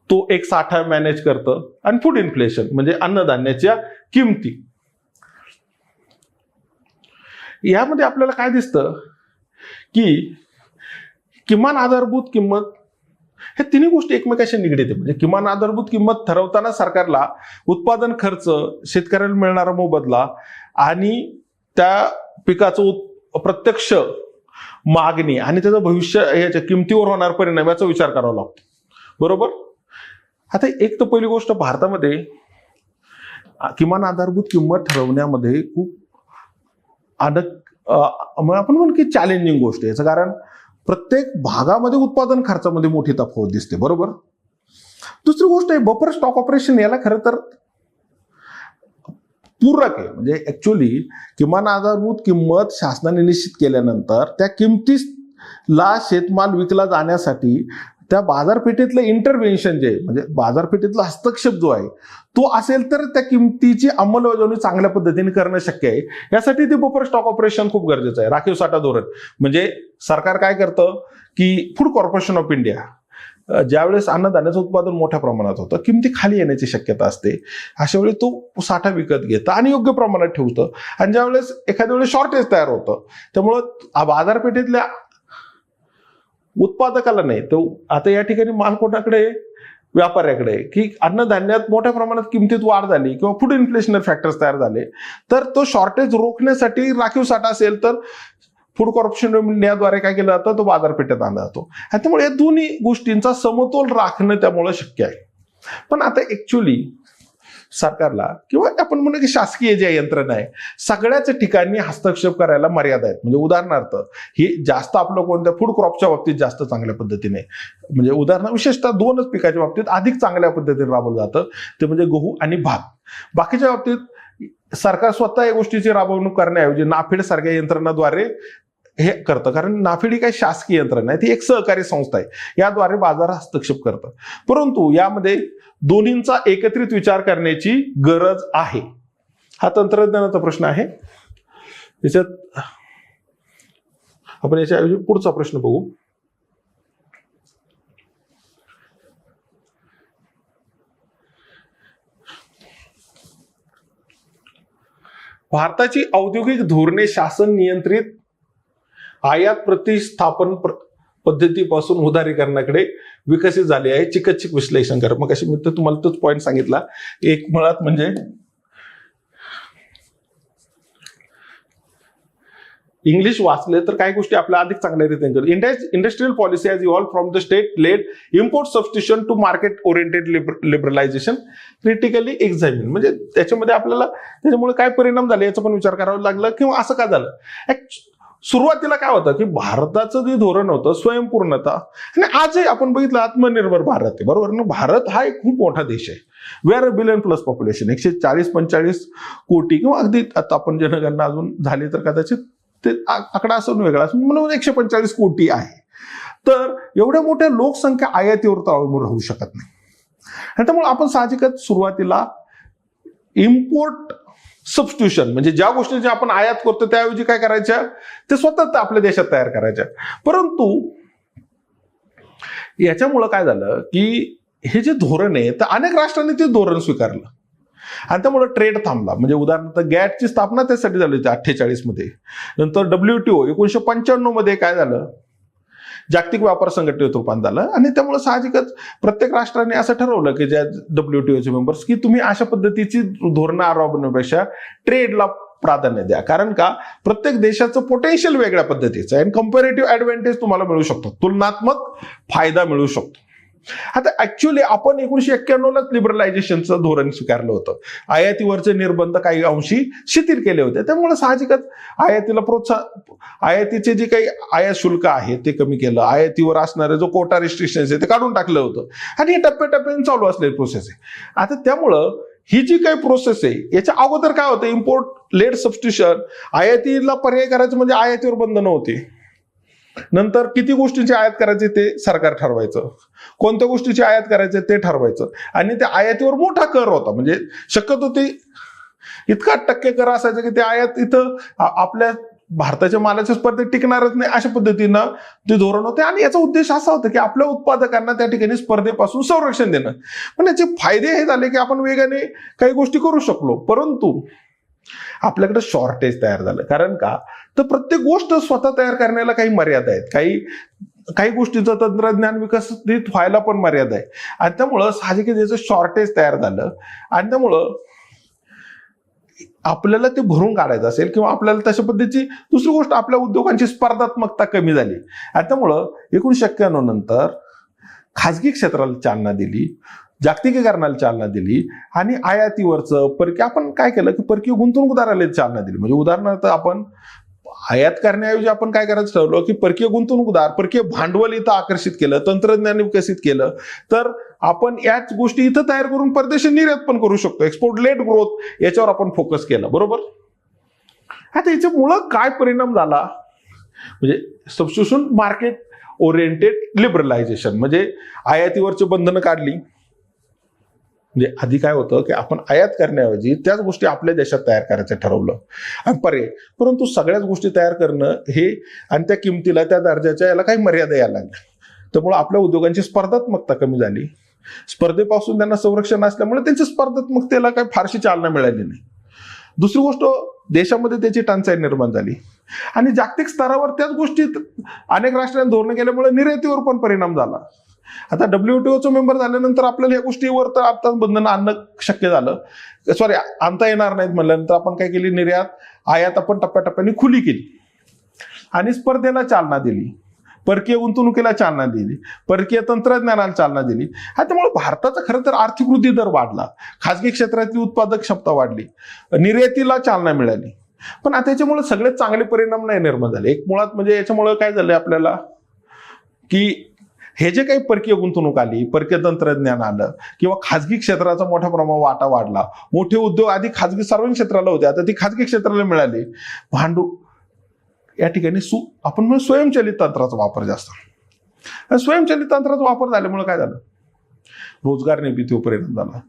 तो एक साठा मॅनेज करतं आणि फूड इन्फ्लेशन म्हणजे अन्नधान्याच्या किमती. यामध्ये आपल्याला काय दिसतं की किमान आधारभूत किंमत हे तिन्ही गोष्टी एकमेकाशी निगडीत आहे. म्हणजे किमान आधारभूत किंमत ठरवताना सरकारला उत्पादन खर्च, शेतकऱ्याला मिळणारा मोबदला आणि त्या पिकाचं प्रत्यक्ष मागणी आणि त्याचं भविष्य याच्या किमतीवर होणार परिणाम याचा विचार करावा लागतो. बरोबर. आता एक तर पहिली गोष्ट, भारतामध्ये किमान आधारभूत किंमत ठरवण्यामध्ये खूप आपण म्हणू की चॅलेंजिंग गोष्ट आहे. याचं कारण प्रत्येक भागामध्ये उत्पादन खर्चामध्ये मोठी तफावत दिसते. बरोबर. दुसरी गोष्ट आहे बफर स्टॉक ऑपरेशन. याला खरं तर पूरक आहे. म्हणजे ऍक्च्युअली किमान आधारभूत किंमत शासनाने निश्चित केल्यानंतर त्या किमतीला शेतमाल विकला जाण्यासाठी त्या बाजारपेठेतलं इंटरव्हेन्शन जे म्हणजे बाजारपेठेतला हस्तक्षेप जो आहे तो असेल तर त्या किमतीची अंमलबजावणी चांगल्या पद्धतीने करणं शक्य आहे. यासाठी ते बफर स्टॉक ऑपरेशन खूप गरजेचं आहे. राखीव साठा धोरण म्हणजे सरकार काय करतं की फूड कॉर्पोरेशन ऑफ इंडिया ज्यावेळेस अन्नधान्याचं उत्पादन मोठ्या प्रमाणात होतं, किमती खाली येण्याची शक्यता असते, अशा वेळी तो साठा विकत घेतं आणि योग्य प्रमाणात ठेवतं. आणि ज्यावेळेस एखाद्या वेळेस शॉर्टेज तयार होतं त्यामुळं बाजारपेठेतल्या उत्पादकाला नाही तर आता या ठिकाणी माल कोणाकडे, व्यापाऱ्याकडे, की अन्नधान्यात मोठ्या प्रमाणात किमतीत वाढ झाली किंवा फूड इन्फ्लेशनरी फॅक्टर्स तयार झाले तर तो शॉर्टेज रोखण्यासाठी राखीव साठा असेल तर फूड कॉर्पोरेशन ऑफ इंडियाद्वारे काय केलं जातं, तो बाजारपेठेत आणला जातो. आणि त्यामुळे या दोन्ही गोष्टींचा समतोल राखणं त्यामुळे शक्य आहे. पण आता ऍक्च्युअली सरकारला किंवा आपण म्हणू की शासकीय ज्या यंत्रणा आहे सगळ्याच ठिकाणी हस्तक्षेप करायला मर्यादा आहेत. म्हणजे उदाहरणार्थ ही जास्त आपलं कोणत्या फूड क्रॉपच्या बाबतीत जास्त चांगल्या पद्धतीने म्हणजे उदाहरण विशेषतः 2च पिकाच्या बाबतीत अधिक चांगल्या पद्धतीने राबवलं जातं ते म्हणजे गहू आणि भात. बाकीच्या बाबतीत सरकार स्वतः या गोष्टीची राबवणूक करण्याऐवजी नाफेड सारख्या यंत्रणाद्वारे हे करतं. कारण नाफेड ही काही शासकीय यंत्रणा आहे, ती एक सहकारी संस्था आहे, याद्वारे बाजार हस्तक्षेप करतं. परंतु यामध्ये दोन्हींचा एकत्रित विचार करण्याची गरज आहे. हा तंत्रज्ञानाचा प्रश्न आहे. याच्यात आपण याच्याऐवजी पुढचा प्रश्न बघू. भारताची औद्योगिक धोरणे शासन नियंत्रित आयात प्रतिस्थापन पद्धतीपासून उदारीकरणाकडे विकसित झाले आहे. चिकित्सक विश्लेषण करा. मग अशी मी तर तुम्हाला तोच पॉईंट सांगितला. एक मुळात म्हणजे इंग्लिश वाचले तर काही गोष्टी आपल्या अधिक चांगल्या रीतीने करतात. Industrial policy has evolved from the state led import substitution to market oriented liberalisation critically examine. म्हणजे त्याच्यामध्ये आपल्याला त्याच्यामुळे काय परिणाम झाले याचा पण विचार करावा लागला किंवा असं का झालं. सुरुवातीला काय होतं की भारताचं जे धोरण होतं स्वयंपूर्णता आणि आजही आपण बघितलं आत्मनिर्भर भारत आहे. बरोबर ना. भारत हा एक खूप मोठा देश आहे. We are a billion plus population. 140-45 कोटी किंवा अगदी आता आपण जनगणना अजून झाली तर कदाचित ते आकडा असून वेगळा असून म्हणून 145 कोटी आहे. तर एवढ्या मोठ्या लोकसंख्या आयातीवर तर अवलंबून राहू शकत नाही. आणि त्यामुळे आपण साहजिकच सुरुवातीला इम्पोर्ट सबस्टिट्यूशन म्हणजे ज्या गोष्टी आपण आयात करतो त्याऐवजी काय करायच्या ते स्वतः आपल्या देशात तयार करायच्या. परंतु याच्यामुळं काय झालं की हे जे धोरण आहे तर अनेक राष्ट्रांनी ते धोरण स्वीकारलं आणि त्यामुळे ट्रेड थांबला. म्हणजे उदाहरणार्थ गॅटची स्थापना त्यासाठी झाली होती 48 मध्ये. नंतर WTO 1995 मध्ये काय झालं, जागतिक व्यापार संघटनेत रूपांतर झालं आणि त्यामुळे साहजिकच प्रत्येक राष्ट्राने असं ठरवलं की ज्या WTOचे मेंबर्स की तुम्ही अशा पद्धतीची धोरणं राबवण्यापेक्षा ट्रेडला प्राधान्य द्या. कारण का प्रत्येक देशाचं पोटेन्शियल वेगळ्या पद्धतीचं आहे आणि कम्पॅरेटिव्ह ऍडव्हान्टेज तुम्हाला मिळू शकतो, तुलनात्मक फायदा मिळू शकतो. आता ऍक्च्युअली आपण 1991लाच लिबरलायझेशनचं धोरण स्वीकारलं होतं. आयातीवरचे निर्बंध काही अंशी शिथिल केले होते. त्यामुळे साहजिकच आयातीला आयातीचे जे काही आयात शुल्क आहे ते कमी केलं. आयातीवर असणारे जो कोटा रिस्ट्रिक्शन्स आहे ते काढून टाकलं होतं. आणि हे टप्प्याटप्प्याने चालू असलेली प्रोसेस आहे. आता त्यामुळं ही जी काही प्रोसेस आहे याच्या अगोदर काय होतं, इम्पोर्ट लेड सबस्टिट्यूशन, आयातीला पर्याय करायचं म्हणजे आयातीवर बंधनं होती. नंतर किती गोष्टींची आयात करायची ते सरकार ठरवायचं, कोणत्या गोष्टीची आयात करायची ते ठरवायचं. आणि त्या आयातीवर मोठा कर होता. म्हणजे शक्यतो ते इतका टक्के कर असायचा की ते आयात इथं आपल्या भारताच्या मालाच्या स्पर्धेत टिकणारच नाही अशा पद्धतीनं ते धोरण होते. आणि याचा उद्देश असा होता की आपल्या उत्पादकांना त्या ठिकाणी स्पर्धेपासून संरक्षण देणं. पण याचे फायदे हे झाले की आपण वेगाने काही गोष्टी करू शकलो, परंतु आपल्याकडे शॉर्टेज तयार झालं. कारण का, तर प्रत्येक गोष्ट स्वतः तयार करण्याला काही मर्यादा आहेत. काही गोष्टींचं तंत्रज्ञान विकसित व्हायला पण मर्यादा आहे. आणि त्यामुळं साहजिकच याचं शॉर्टेज तयार झालं. आणि त्यामुळं आपल्याला ते भरून काढायचं असेल किंवा आपल्याला तशा पद्धतीची दुसरी गोष्ट, आपल्या उद्योगांची स्पर्धात्मकता कमी झाली. आणि त्यामुळं 1991 नंतर खाजगी क्षेत्राला चालना दिली, जागतिकीकरणाला चालना दिली आणि आयातीवरचं परकीय आपण काय केलं की परकीय गुंतवणूकदाराला चालना दिली. म्हणजे उदाहरणार्थ आपण आयात करण्याऐवजी आपण काय करायचं ठरवलं की परकीय गुंतवणूकदार, परकीय भांडवल इथं आकर्षित केलं, तंत्रज्ञान विकसित केलं, तर आपण याच गोष्टी इथं तयार करून परदेशी निर्यात पण करू शकतो. एक्सपोर्ट लेड ग्रोथ याच्यावर आपण फोकस केला. बरोबर. आता याच्यामुळं काय परिणाम झाला, म्हणजे सबस्टिट्यूशन मार्केट ओरिएंटेड लिबरलायझेशन, म्हणजे आयातीवरची बंधनं काढली. म्हणजे आधी काय होतं की आपण आयात करण्याऐवजी त्याच गोष्टी आपल्या देशात तयार करायचं ठरवलं आणि पर्याय, परंतु सगळ्याच गोष्टी तयार करणं हे आणि त्या किमतीला, त्या दर्जाच्या याला काही मर्यादा यायला लागल्या. त्यामुळे आपल्या उद्योगांची स्पर्धात्मकता कमी झाली. स्पर्धेपासून त्यांना संरक्षण असल्यामुळे त्यांच्या स्पर्धात्मकतेला काही फारशी चालना मिळाली नाही. दुसरी गोष्ट, देशामध्ये त्याची टंचाई निर्माण झाली आणि जागतिक स्तरावर त्याच गोष्टीत अनेक राष्ट्रांनी धोरणं केल्यामुळे निर्यातीवर पण परिणाम झाला. आता WTOचं मेंबर झाल्यानंतर आपल्याला या गोष्टीवर तर आता बंधनं आणणं शक्य झालं, आणता येणार नाहीत म्हणल्यानंतर आपण काय केली, निर्यात आयात आपण टप्प्याटप्प्याने खुली केली आणि स्पर्धेला चालना दिली, परकीय गुंतवणुकीला चालना दिली, परकीय तंत्रज्ञानाला चालना दिली. त्यामुळे भारताचा खरं तर आर्थिक वृद्धी दर वाढला, खाजगी क्षेत्रातली उत्पादक क्षमता वाढली, निर्यातीला चालना मिळाली. पण आता याच्यामुळे सगळे चांगले परिणाम नाही निर्माण झाले. एक मुळात म्हणजे याच्यामुळे काय झालंय आपल्याला की हे जे काही परकीय गुंतवणूक आली, परकीय तंत्रज्ञान आलं किंवा खाजगी क्षेत्राचा मोठ्या प्रमाणात वाटा वाढला, मोठे उद्योग आधी खाजगी सार्वजनिक क्षेत्राला होते, आता ती खाजगी क्षेत्राला मिळाली. या ठिकाणी आपण म्हणून स्वयंचलित तंत्राचा वापर जास्त. स्वयंचलित तंत्राचा वापर झाल्यामुळे काय झालं, रोजगार निर्मितीवर परिणाम झाला.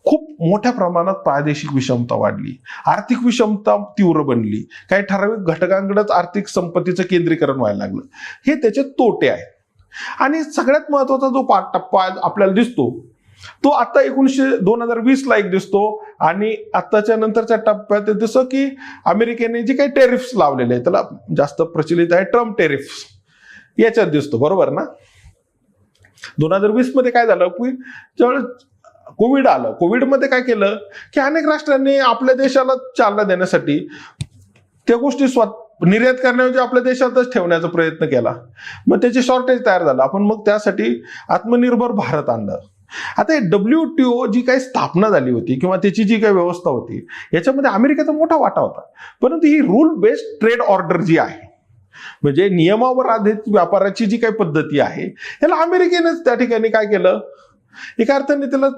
खूप मोठ्या प्रमाणात प्रादेशिक विषमता वाढली, आर्थिक विषमता तीव्र बनली, काही ठराविक घटकांकडेच आर्थिक संपत्तीचं केंद्रीकरण व्हायला लागलं. हे त्याचे तोटे आहेत. आणि सगळ्यात महत्वाचा जो टप्पा आपल्याला दिसतो तो आता 2020ला एक दिसतो आणि आताच्या नंतरच्या टप्प्यात दिसतं की अमेरिकेने जे काही टेरिफ्स लावलेले आहेत, त्याला जास्त प्रचलित आहे ट्रम्प टेरिफ्स, याच्यात दिसतो. बरोबर ना. 2020 मध्ये काय झालं की ज्यावेळेस कोविड आलं, कोविडमध्ये काय केलं की अनेक राष्ट्रांनी आपल्या देशाला चालना देण्यासाठी त्या गोष्टी निर्यात करण्याऐवजी आपल्या देशातच ठेवण्याचा प्रयत्न केला. मग त्याचे शॉर्टेज तयार झालं. आपण मग त्यासाठी आत्मनिर्भर भारत आणलं. आता WTO जी काही स्थापना झाली होती किंवा त्याची जी काही व्यवस्था होती याच्यामध्ये अमेरिकेचा मोठा वाटा होता, परंतु ही रूल बेस्ड ट्रेड ऑर्डर जी आहे, म्हणजे नियमावर आधारित व्यापाराची जी काही पद्धती आहे, याला अमेरिकेनेच त्या ठिकाणी काय केलं, एका अर्थाने त्याला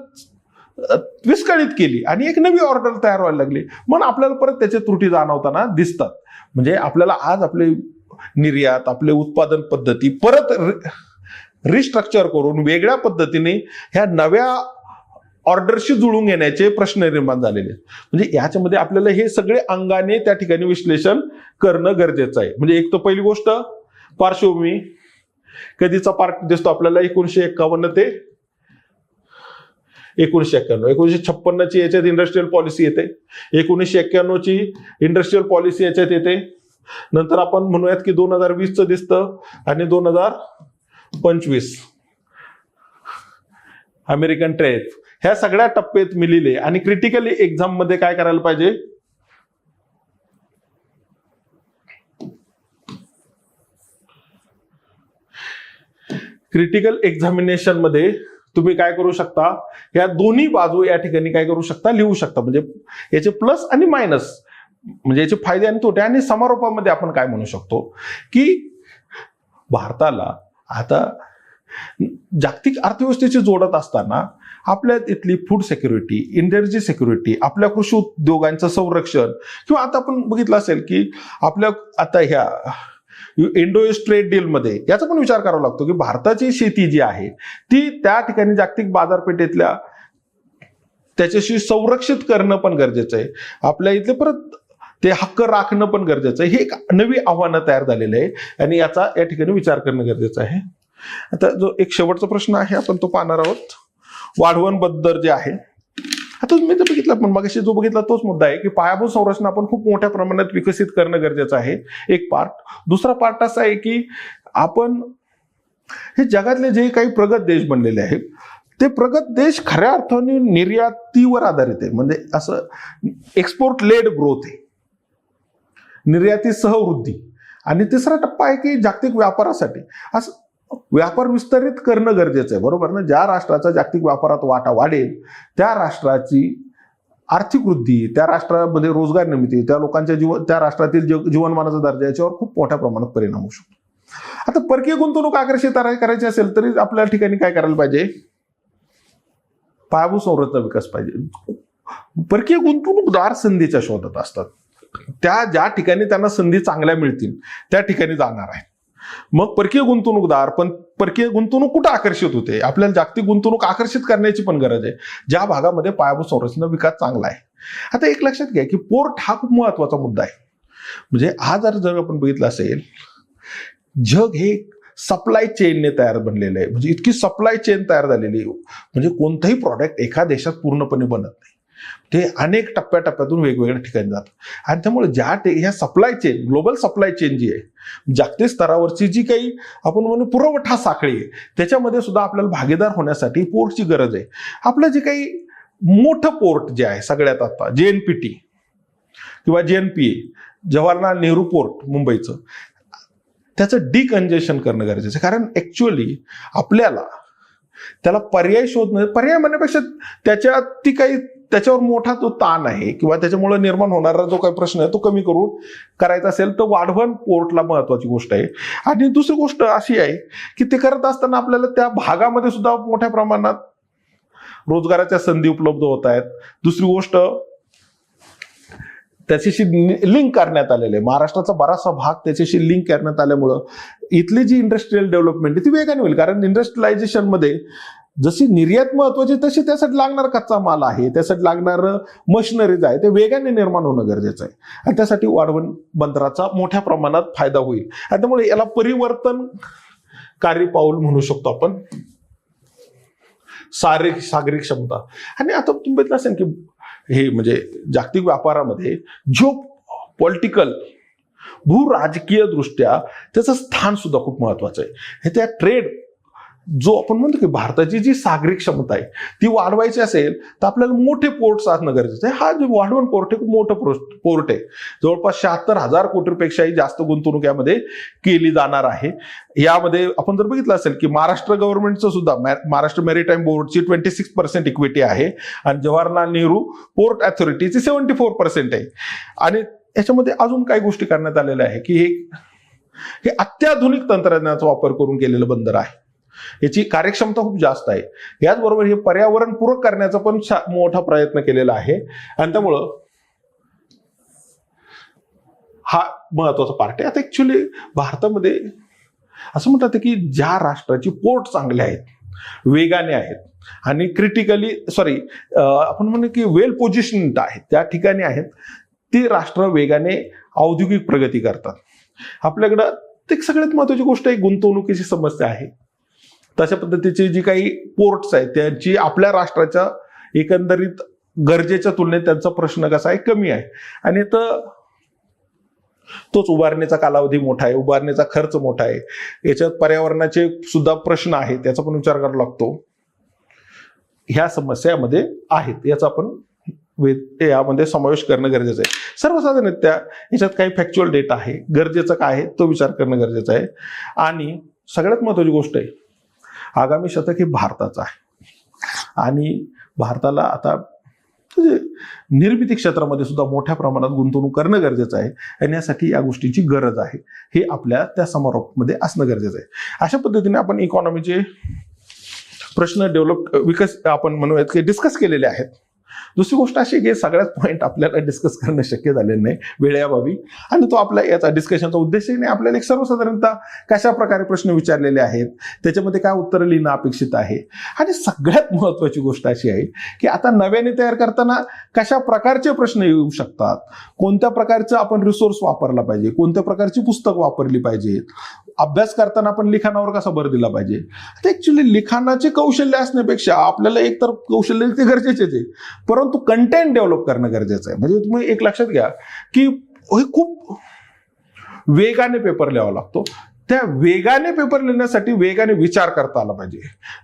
विस्कळीत केली आणि एक नवी ऑर्डर तयार व्हायला लागली. मग आपल्याला परत त्याच्या त्रुटी जाणवताना दिसतात. म्हणजे आपल्याला आज आपले निर्यात, आपले उत्पादन पद्धती परत रिस्ट्रक्चर करून वेगळ्या पद्धतीने ह्या नव्या ऑर्डरशी जुळून घेण्याचे प्रश्न निर्माण झालेले आहेत. म्हणजे याच्यामध्ये आपल्याला हे सगळे अंगाने त्या ठिकाणी विश्लेषण करणं गरजेचं आहे. म्हणजे एक तर पहिली गोष्ट पार्श्वभूमी, कधीचा पार्ट दिसतो आपल्याला 1951 ते 1991, 1956ची याच्यात इंडस्ट्रियल पॉलिसी येते, 1991ची इंडस्ट्रियल पॉलिसी याच्यात येते, नंतर आपण म्हणूयात की 2020चं दिसतं आणि 2025 अमेरिकन ट्रेड, ह्या सगळ्या टप्प्यात मिळले. आणि क्रिटिकली एक्झाम मध्ये काय करायला पाहिजे, क्रिटिकल एक्झामिनेशन मध्ये तुम्ही काय करू शकता, या दोन्ही बाजू या ठिकाणी काय करू शकता, लिहू शकता. म्हणजे याचे प्लस आणि मायनस, म्हणजे याचे फायदे आणि तोटे. आणि समारोपामध्ये आपण काय म्हणू शकतो की भारताला आता जागतिक अर्थव्यवस्थेची जोडत असताना आपल्या इथली फूड सिक्युरिटी, एनर्जी सिक्युरिटी, आपल्या कृषी उद्योगांचं संरक्षण, किंवा आता आपण बघितलं असेल की आपल्या आता ह्या इंडो ईस्ट ट्रेड डीलमध्ये याचा पण विचार करावा लागतो की भारताची शेती जी आहे ती त्या ठिकाणी जागतिक बाजारपेठेतल्या त्याच्याशी संरक्षित करणं पण गरजेचं आहे. आपल्या इथले परत ते हक्क राखणं पण गरजेचं आहे. हे एक नवी आव्हानं तयार झालेलं आहे आणि याचा या ठिकाणी विचार करणं गरजेचं आहे. आता जो एक शेवटचा प्रश्न आहे आपण तो पाहणार आहोत. वाढवण बद्दल जे आहे, आता तुम्ही तर बघितलं, पण मगाशी जो बघितला तोच मुद्दा आहे की पायाभूत संरचना आपण खूप मोठ्या प्रमाणात विकसित करणं गरजेचं आहे, एक पार्ट. दुसरा पार्ट असा आहे की आपण हे जगातले जे काही प्रगत देश बनलेले आहेत ते प्रगत देश खऱ्या अर्थाने निर्यातीवर आधारित आहे. म्हणजे असं एक्सपोर्ट लेड ग्रोथ आहे, निर्यातीसह वृद्धी. आणि तिसरा टप्पा आहे की जागतिक व्यापारासाठी असं व्यापार विस्तारित करणं गरजेचं आहे, बरोबर ना. ज्या राष्ट्राचा जागतिक व्यापारात वाटा वाढेल त्या राष्ट्राची आर्थिक वृद्धी, त्या राष्ट्रामध्ये रोजगार निर्मिती, त्या लोकांच्या त्या राष्ट्रातील जीवनमानाचा दर्जा याच्यावर खूप मोठ्या प्रमाणात परिणाम होऊ शकतो. आता परकीय गुंतवणूक आकर्षित करायची असेल तरी आपल्या ठिकाणी काय करायला पाहिजे, पायाभूत संरचना विकास पाहिजे. परकीय गुंतवणूकदार संधीच्या शोधात असतात, त्या ज्या ठिकाणी त्यांना संधी चांगल्या मिळतील त्या ठिकाणी जाणार आहे. मग परकीय गुंतवणूकदार, पण परकीय गुंतवणूक कुठं आकर्षित होते, आपल्याला जागतिक गुंतवणूक आकर्षित करण्याची पण गरज आहे ज्या भागामध्ये पायाभूत संरचना विकास चांगला आहे. आता एक लक्षात घ्या की पोर्ट हा खूप महत्वाचा मुद्दा आहे. म्हणजे हा जर आपण बघितलं असेल, जग हे सप्लाय चेनने तयार बनलेलं आहे. म्हणजे इतकी सप्लाय चेन तयार झालेली आहे, म्हणजे कोणतंही प्रॉडक्ट एका देशात पूर्णपणे बनत नाही, ते अनेक टप्प्याटप्प्यातून वेगवेगळ्या ठिकाणी जातं. आणि त्यामुळे ह्या supply chain, global supply chain जी आहे, जागतिक स्तरावरची जी काही आपण म्हणू पुरवठा साखळी आहे, त्याच्यामध्ये सुद्धा आपल्याला भागीदार होण्यासाठी पोर्टची गरज आहे. आपलं जे काही मोठं पोर्ट जे आहे सगळ्यात आता JNPT किंवा JNPA, जवाहरलाल नेहरू पोर्ट मुंबईचं, त्याचं डिकंजेशन करणं गरजेचं आहे. कारण ऍक्च्युअली आपल्याला त्याला पर्याय शोधणं, पर्याय म्हणण्यापेक्षा त्याच्यावर मोठा जो ताण आहे किंवा त्याच्यामुळे निर्माण होणारा जो काही प्रश्न आहे तो कमी करून करायचा असेल तर वाढवण पोर्टला महत्वाची गोष्ट आहे. आणि दुसरी गोष्ट अशी आहे की ते करत असताना आपल्याला त्या भागामध्ये सुद्धा मोठ्या प्रमाणात रोजगाराच्या संधी उपलब्ध होत आहेत. दुसरी गोष्ट त्याच्याशी लिंक करण्यात आलेले आहे, महाराष्ट्राचा बराचसा भाग त्याच्याशी लिंक करण्यात आल्यामुळं इथली जी इंडस्ट्रियल डेव्हलपमेंट आहे ती वेगाने होईल. कारण इंडस्ट्रियलायझेशन मध्ये जशी निर्यात महत्वाची तशी त्यासाठी लागणारा कच्चा माल आहे, त्यासाठी लागणारं मशिनरीज आहे, ते वेगाने निर्माण होणं गरजेचं आहे. आणि त्यासाठी वाढवण बंदराचा मोठ्या प्रमाणात फायदा होईल. आणि त्यामुळे याला परिवर्तनकारी पाऊल म्हणू शकतो आपण, सागरी क्षमता. आणि आता तुम्ही बघितलं असेल की हे म्हणजे जागतिक व्यापारामध्ये जो पॉलिटिकल, भू राजकीय दृष्ट्या त्याचं स्थान सुद्धा खूप महत्वाचं आहे. हे त्या ट्रेड जो आपण म्हणतो की भारताची जी सागरी क्षमता आहे ती वाढवायची असेल तर आपल्याला मोठे पोर्ट असणं गरजेचं आहे. हा जो वाढवण पोर्ट आहे खूप मोठं पोर्ट आहे, जवळपास 76,000 कोटीपेक्षाही जास्त गुंतवणूक यामध्ये केली जाणार आहे. यामध्ये आपण जर बघितलं असेल की महाराष्ट्र गव्हर्नमेंटचं सुद्धा, महाराष्ट्र मॅरिटाईम बोर्डची 26% इक्विटी आहे आणि जवाहरलाल नेहरू पोर्ट अथॉरिटीची 74% आहे. आणि याच्यामध्ये अजून काही गोष्टी करण्यात आलेल्या आहे की हे अत्याधुनिक तंत्रज्ञानाचा वापर करून केलेलं बंदर आहे, याची कार्यक्षमता खूप जास्त आहे. याचबरोबर हे पर्यावरण पूरक करण्याचा पण मोठा प्रयत्न केलेला आहे. आणि त्यामुळं हा महत्वाचा पार्ट आहे. आता ऍक्च्युअली भारतामध्ये असं म्हणतात की ज्या राष्ट्राची पोर्ट चांगले आहेत, वेगाने आहेत आणि आपण म्हणू की वेल पोझिशन्ड आहेत, त्या ठिकाणी आहेत, ती राष्ट्र वेगाने औद्योगिक प्रगती करतात. आपल्याकडं ते सगळ्यात महत्वाची गोष्ट आहे गुंतवणुकीची समस्या आहे. तशा पद्धतीची जी काही पोर्ट्स आहेत त्यांची आपल्या राष्ट्राच्या एकंदरीत गरजेच्या तुलनेत त्यांचा प्रश्न कसा आहे, कमी आहे. आणि तर तोच उभारणीचा कालावधी मोठा आहे, उभारणीचा खर्च मोठा आहे, याच्यात पर्यावरणाचे सुद्धा प्रश्न आहेत, त्याचा पण विचार करावा लागतो. ह्या समस्यामध्ये आहेत, याचा आपण यामध्ये समावेश करणं गरजेचं आहे. सर्वसाधारणतः याच्यात काही फॅक्च्युअल डेटा आहे, गरजेचं काय आहे तो विचार करणं गरजेचं आहे. आणि सगळ्यात महत्वाची गोष्ट आहे आगामी शतक हे भारताचं आहे आणि भारताला आता निर्मिती क्षेत्रामध्ये सुद्धा मोठ्या प्रमाणात गुंतवणूक करणं गरजेचं आहे आणि यासाठी या गोष्टींची गरज आहे हे आपल्या त्या समारोपामध्ये असणं गरजेचं आहे. अशा पद्धतीने आपण इकॉनॉमीचे प्रश्न आपण म्हणूयात की डिस्कस केलेले आहेत. दुसरी गोष्ट अशी की सगळ्यात पॉईंट आपल्याला डिस्कस करणं शक्य झालेलं नाही वेळेअभावी आणि तो आपला याचा डिस्कशनचा उद्देशही नाही. आपल्याला एक सर्वसाधारणतः कशा प्रकारे प्रश्न विचारलेले आहेत, त्याच्यामध्ये काय उत्तरं लिहिणं अपेक्षित आहे आणि सगळ्यात महत्त्वाची गोष्ट अशी आहे की आता नव्याने तयार करताना कशा प्रकारचे प्रश्न येऊ शकतात, कोणत्या प्रकारचं आपण रिसोर्स वापरला पाहिजे, कोणत्या प्रकारची पुस्तक वापरली पाहिजेत, अभ्यास करताना आपण लिखाणावर कसा भर दिला पाहिजे. आता ऍक्च्युली लिखाणाचे कौशल्य असण्यापेक्षा आपल्याला एक तर कौशल्य ते गरजेचेच आहे, परंतु कंटेंट डेव्हलप करणं गरजेचं आहे. म्हणजे तुम्ही एक लक्षात घ्या की हे खूप वेगाने पेपर लिहावा लागतो. त्या वेगाने पेपर लिहिण्यासाठी वेगाने विचार करता आला पाहिजे.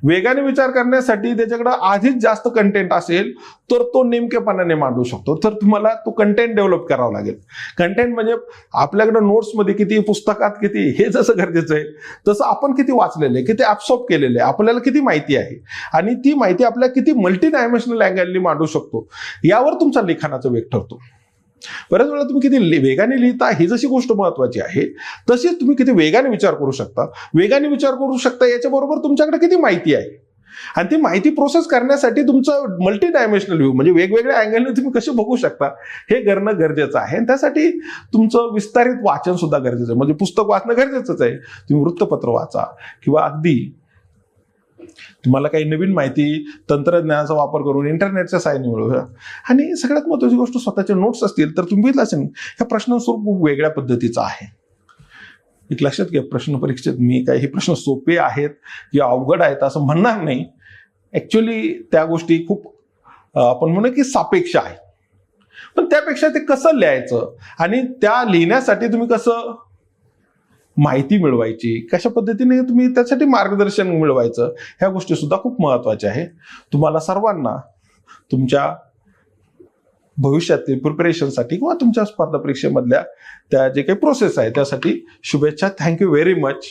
वेगाने विचार करण्यासाठी त्याच्याकडे आधीच जास्त कंटेंट असेल तर तो नेमकेपणाने मांडू शकतो. तर तुम्हाला तो कंटेंट डेव्हलप करावा लागेल. कंटेंट म्हणजे आपल्याकडे नोट्समध्ये किती, पुस्तकात किती, हे जसं गरजेचं आहे तसं आपण किती वाचलेलं आहे, किती ऍब्सॉर्ब केलेलं आहे, आपल्याला किती माहिती आहे आणि ती माहिती आपल्याला किती मल्टी डायमेन्शनल अँगलनी मांडू शकतो यावर तुमचा लिखाणाचा वेग ठरतो. बऱ्याच वेळा तुम्ही किती वेगाने लिहिता ही जशी गोष्ट महत्वाची आहे तशीच तुम्ही किती वेगाने विचार करू शकता. वेगाने विचार करू शकता याच्याबरोबर तुमच्याकडे किती माहिती आहे आणि ती माहिती प्रोसेस करण्यासाठी तुमचं मल्टी डायमेन्शनल व्ह्यू म्हणजे वेगवेगळ्या अँगलने तुम्ही कसे बघू शकता हे करणं गरजेचं आहे. आणि त्यासाठी तुमचं विस्तारित वाचन सुद्धा गरजेचं आहे. म्हणजे पुस्तक वाचणं गरजेचंच आहे. तुम्ही वृत्तपत्र वाचा किंवा अगदी तुम्हाला काही नवीन माहिती तंत्रज्ञानाचा वापर करून इंटरनेटच्या सहाय्याने मिळवूया. आणि सगळ्यात महत्त्वाची गोष्ट स्वतःचे नोट्स असतील तर तुम्ही बघितलं असेल ह्या प्रश्नाचं स्वरूप खूप वेगळ्या पद्धतीचं आहे. एक लक्षात घ्या, प्रश्न परीक्षेत मी काही हे प्रश्न सोपे आहेत किंवा अवघड आहेत असं म्हणणार नाही. ऍक्च्युली त्या गोष्टी खूप आपण म्हणू की सापेक्ष आहे. पण त्यापेक्षा ते कसं लिहायचं आणि त्या लिहिण्यासाठी तुम्ही कसं माहिती मिळवायची, कशा पद्धतीने तुम्ही त्यासाठी मार्गदर्शन मिळवायचं, ह्या गोष्टी सुद्धा खूप महत्वाच्या आहे. तुम्हाला सर्वांना तुमच्या भविष्यातील प्रिपरेशनसाठी किंवा तुमच्या स्पर्धा परीक्षेमधल्या त्या जे काही प्रोसेस आहे त्यासाठी शुभेच्छा. Thank you very much.